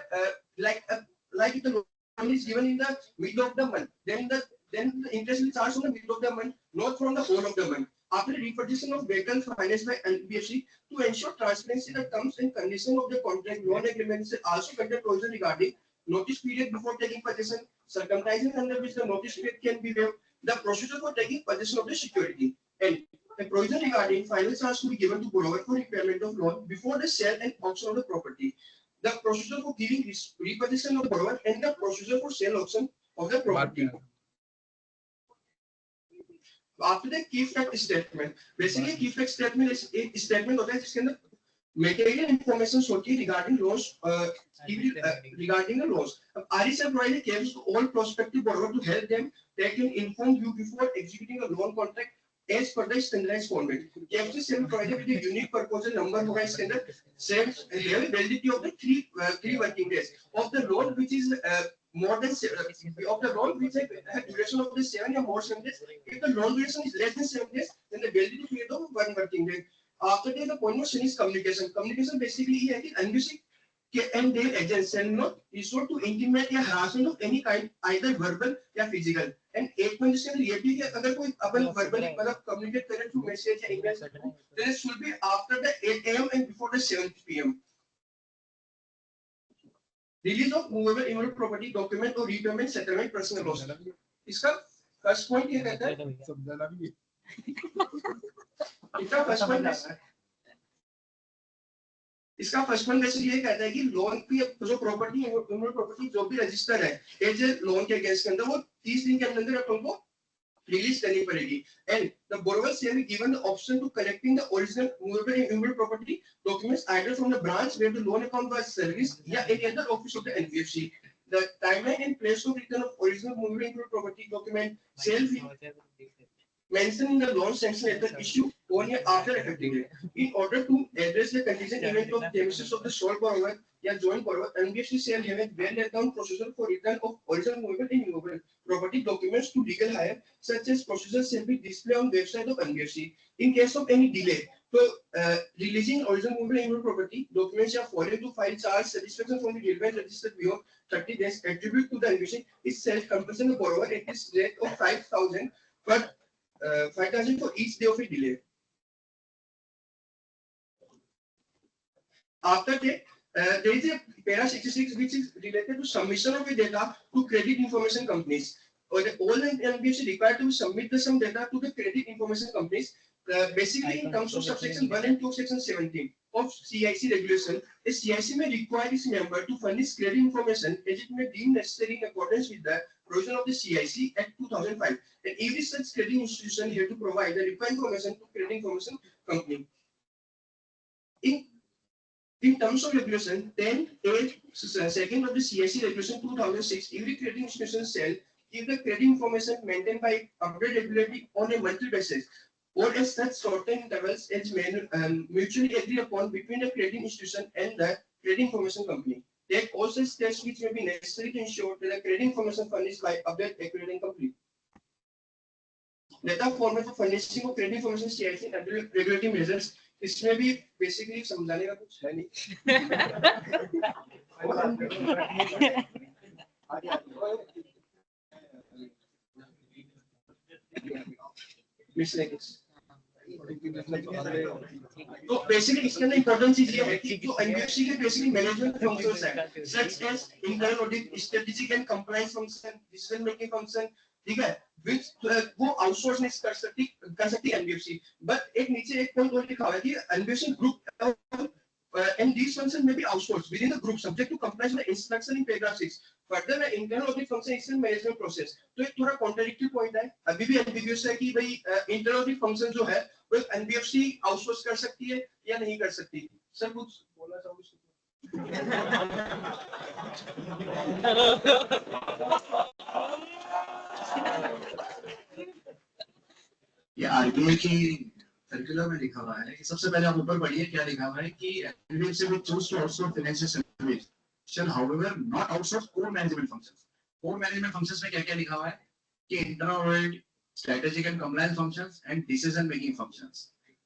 S1: like if the loan is given in the middle of the month, then the interest will charge from the middle of the month, not from the whole of the month. After the repossession of vehicle financed by NBFC, to ensure transparency, the terms and conditions of the contract loan agreements also contain provision regarding notice period before taking possession, circumstances under which the notice period can be waived, the procedure for taking possession of the security, and a provision regarding final charge to be given to borrower for repayment of loan before the sale and auction of the property, the procedure for giving repossession of borrower, and the procedure for sale auction of the property. After the key fact statement, basically key fact statement is a statement होता है जिसके अंदर material information होती है regarding loans, regarding the loans. RE shall provide cases to all prospective borrowers to help them. They can inform you before executing a loan contract as per the standardized format. KFC 7 provided with a unique proposal number होगा इसके अंदर, says have a validity of the three working days of the loan which is more than of the loan which has duration of the 7 or more 7 days. If the loan duration is less than 7 days, then the validity period of 1 working day. After that, the point of is communication. Communication basically है कि NBFC and their agents shall not resort to intimate या harassment of any kind, either verbal या physical. And 8 months से ये भी है अगर कोई अपन verbally मतलब communicate करे through message या email, then it should be after the 8 AM and before the 7 PM. Release of movable immovable property document or repayment settlement personal loss. इसका first point ये कहता है इसका फर्स्ट पॉइंट बेसिकली ये कहता है कि लोन की जो प्रॉपर्टी जो भी रजिस्टर है एज ए लोन के अगेंस्ट के अंदर वो 30 दिन के अंदर अपन को रिलीज करनी पड़ेगी and the borrower shall be given the option to collecting the original movable and immovable property documents either from the branch where the loan account was serviced या any other office of the NBFC. The timeline and place of return of original movable and immovable property document shall be mentioned in the loan sanction letter issue 1 year after effective date. In order to address the contingent event of damages of the sole borrower या joint borrower, NBFC shall have a well-laid-down procedure for return of original movable and immovable property documents to legal hire. Such as procedures shall be displayed on website of NBFC. In case of any delay, so releasing original movable and immovable property documents are following to file charge satisfaction from the relevant registered beyond 30 days. Attribute to the NBFC is self-compensation the borrower at this rate of 5,000 per 5,000 for each day of a delay. After that, there is a para 66 which is related to submission of a data to credit information companies. Or the all NBFC required to submit the some data to the credit information companies. Basically, in terms of subsection 1 and 2 of section 17 of CIC regulation, a CIC may require its member to furnish credit information as it may deem necessary in accordance with the provision of the CIC Act 2005. And every such credit institution here to provide the required information to credit information company. In terms of regulation 10(a) second of the CIC regulation 2006, every credit institution shall give the credit information maintained by update regularly on a monthly basis or as such certain intervals as mutually agreed upon between the credit institution and the credit information company. Take all such steps which may be necessary to ensure that the credit information furnished by update accurate and complete. Data format for furnishing of credit information CIC and regulatory measures. इसमें भी बेसिकली समझाने का कुछ है नहीं. तो बेसिकली इसके अंदर इम्पोर्टेंट चीज ये है कि जो एनबीएफसी के बेसिकली मैनेजमेंट फंक्शंस हैं such as internal audit, strategic and compliance function, decision making function, ठीक है, which वो आउटसोर्स नहीं कर सकती एनबीएफसी. बट एक नीचे एक पॉइंट और लिखा हुआ है कि NBFC group and these functions may be outsourced within the group subject to compliance with the instruction in paragraph 6. Further, the internal audit function is in management process. तो एक थोड़ा कॉन्ट्राडिक्टरी पॉइंट है, अभी भी एम्बिग्यूअस है कि भाई इंटरनल ऑडिट फंक्शन जो है वो एनबीएफसी आउटसोर्स कर सकती है या नहीं कर सकती. सर कुछ बोलना चाहोगे?
S2: ये आरबीआई की सर्कुलर में लिखा हुआ है कि सबसे पहले आप ऊपर पढ़िए क्या लिखा हुआ है कि NBFC will choose to outsource financial services shall however not outsource core management functions. core management functions में क्या-क्या लिखा हुआ है कि internal audit, strategic and compliance functions and decision making functions.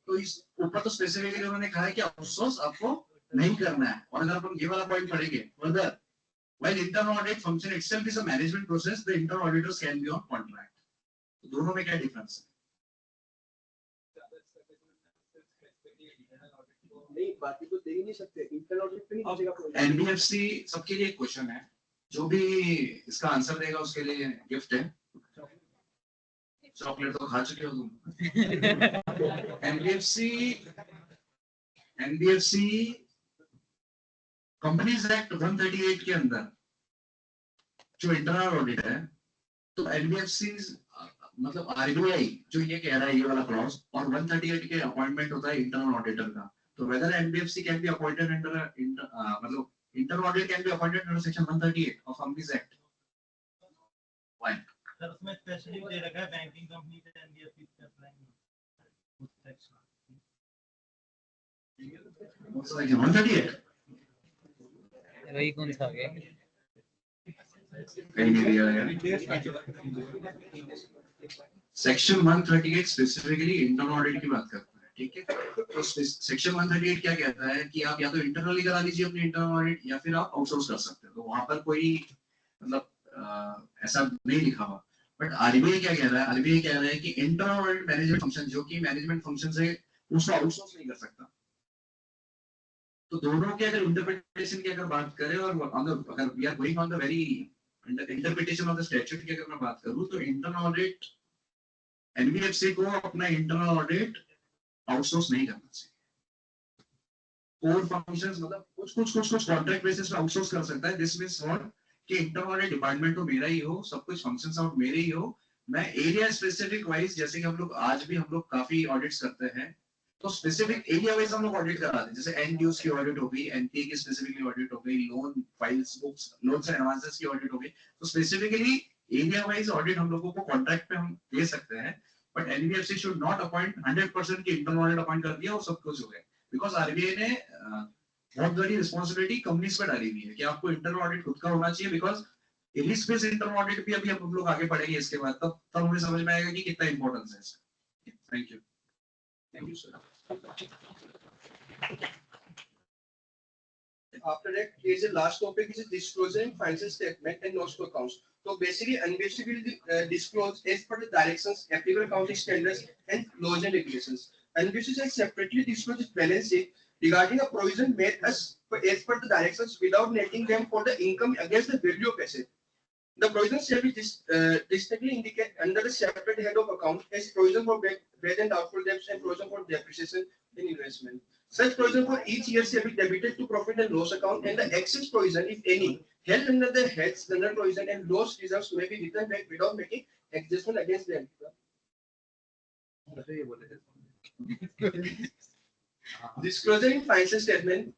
S2: तो इस ऊपर तो स्पेसिफिकली उन्होंने कहा है कि आउटसोर्स आपको नहीं करना है. और अगर अपन ये वाला पॉइंट पढ़ेंगे further, while internal audit function itself is a management process, the internal auditors can be on contract. दोनों में क्या डिफरेंस है?
S1: नहीं बाकी तो दे ही नहीं सकते, इंटरनल ऑडिट पे नहीं बचेगा.
S2: एनबीएफसी सबके लिए एक क्वेश्चन है, जो भी इसका आंसर देगा उसके लिए गिफ्ट है. चॉकलेट तो खा चुके हो तुम. एनबीएफसी कंपनीज एक्ट 138 के अंदर जो इंटरनल ऑडिट है, तो एनबीएफसी मतलब आरबीआई जो ये कह रहा है ये वाला क्लॉज और 138 के अपॉइंटमेंट होता है इंटरनल ऑडिटर का. तो whether NBFC can be appointed under मतलब internal audit can be appointed under section 138 of Companies Act. Why?
S5: Sir उसमें स्पेसिफिक दे रखा है बैंकिंग कंपनी से एनबीएफसी से अप्लाई नहीं.
S2: Section 138
S3: वही कौन सा आ गया
S2: कहीं नहीं दिया गया। सेक्शन 138 स्पेसिफिकली इंटरनल ऑडिट की बात करता है, ठीक है। तो सेक्शन 138 क्या कहता है कि आप या तो इंटरनली करा लीजिए अपनी इंटरनल ऑडिट या फिर आप आउटसोर्स कर सकते हो। तो वहां पर कोई मतलब ऐसा नहीं लिखा हुआ। बट आरबीआई क्या कह रहा है, आरबीआई कह रहा है कि इंटरनल ऑडिट मैनेजमेंट फंक्शन जो कि मैनेजमेंट फंक्शन से उसको आउटसोर्स नहीं कर सकता। तो दोनों के अगर इंटरप्रिटेशन की अगर बात करें और अगर we are going on the very interpretation of the statute की अगर मैं बात करूं तो इंटरनल ऑडिट एनबीएफसी को अपना इंटरनल ऑडिट आउटसोर्स नहीं करना चाहिए। कोर फंक्शंस मतलब कुछ कॉन्ट्रैक्ट बेसिस पे आउटसोर्स कर सकता है। दिस मींस व्हाट कि इंटरनल ऑडिट डिपार्टमेंट तो मेरा ही हो, सब कुछ फंक्शंस आउट मेरे ही हो, मैं एरिया स्पेसिफिक वाइज जैसे कि हम लोग आज भी हम लोग काफी ऑडिट्स करते हैं तो स्पेसिफिक एरिया वाइज हम लोग ऑडिट कराते हैं। जैसे एंड ड्यूज की ऑडिट हो गई, एनपीए की स्पेसिफिकली ऑडिट हो गई, loan files books loans and advances की ऑडिट हो गई। तो स्पेसिफिकली एरिया वाइज ऑडिट हम लोगों को कॉन्ट्रैक्ट पे हम दे सकते हैं। But NBFC should not appoint 100% की इंटरनल ऑडिट अपॉइंट कर दिया और सब कुछ हो गया। बिकॉज आरबीआई ने बहुत बड़ी रिस्पांसिबिलिटी कंपनीज पे डाली हुई है कि आपको इंटरनल ऑडिट खुद का होना चाहिए। Because risk based internal audit भी अभी हम लोग आगे पढ़ेंगे इसके बाद, तब हमें समझ में आएगा कि कितना इंपॉर्टेंस है इसका। Thank you sir.
S1: After that, here is the last topic, is disclosure in financial statement and notes to accounts. So basically, NBFC will disclose as per the directions, applicable accounting standards, and laws and regulations. NBFC shall separately disclose its balance sheet regarding a provision made as per the directions without netting them for the income against the value of asset. The provisions shall be distinctly indicated under the separate head of account as provision for bad and doubtful debts and provision for depreciation in investment. Such provision for each year shall be debited to profit and loss account, and the excess provision, if any, held under the heads general provision and loss reserves may be written back without making adjustment against them. Disclosure in financial statement.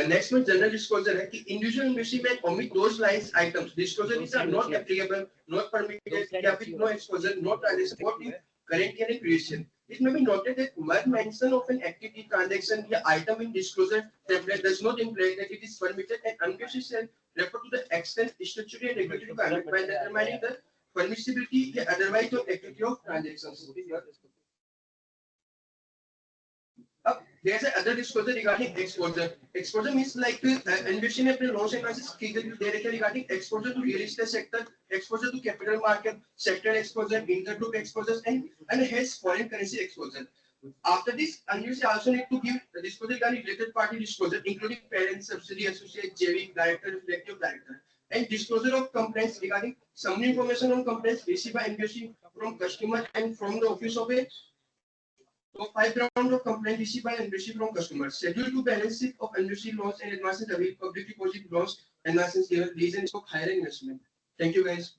S1: Next one, general disclosure है कि individual investment में omit those lines items. Disclosure is not applicable, not permitted, या फिर no exposure, no transaction, what if current year creation. It may be noted that mere mention of an activity, transaction, या item in disclosure template does not imply that it is permitted, and unbiased shall refer to the extent statutory and regulatory requirement by determining the permissibility या otherwise of activity of transactions. There's another disclosure regarding exposure. Exposure means like investing in loans and advances regarding exposure to real estate sector, exposure to capital market, sector exposure, intergroup exposures, and has foreign currency exposure. After this, you also need to give the disclosure regarding related party disclosure, including parent, subsidiary, associate, JV, director, reflective director, and disclosure of complaints regarding some information on complaints received by NBFC from customer and from the office of a. So 5 rounds of complaint received by NBFC from customers. Schedule to balance sheet of NBFC loans and advances available public deposit loans and advances given reasons for higher investment. Thank you guys.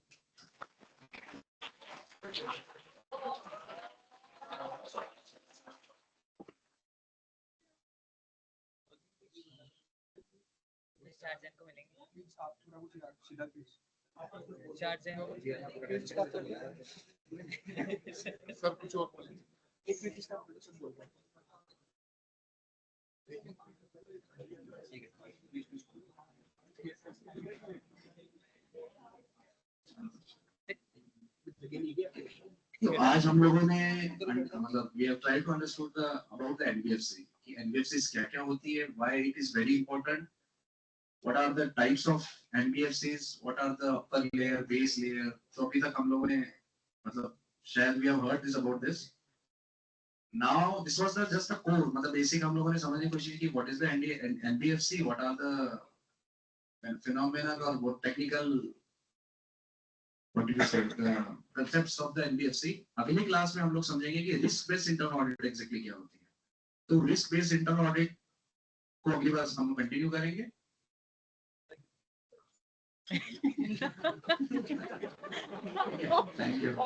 S5: Sir कुछ और
S2: तो आज हम लोगों ने मतलब we have tried to understood the about the NBFC कि NBFCs क्या-क्या होती है, why it is very important, what are the types of NBFCs, what are the upper layer, base layer. तो अभी तक हम लोगों ने मतलब शायद we have heard this about this. Now this was the just a core मतलब basic हम लोगों ने समझने की कोशिश की what is the NBFC, what are the phenomena or what technical what do you say concepts of the NBFC. अगली क्लास में हम लोग समझेंगे कि risk based internal audit exactly क्या होती है। तो रिस्क बेस्ड इंटरनल ऑडिट को अगली बार हम कंटिन्यू करेंगे। Thank you.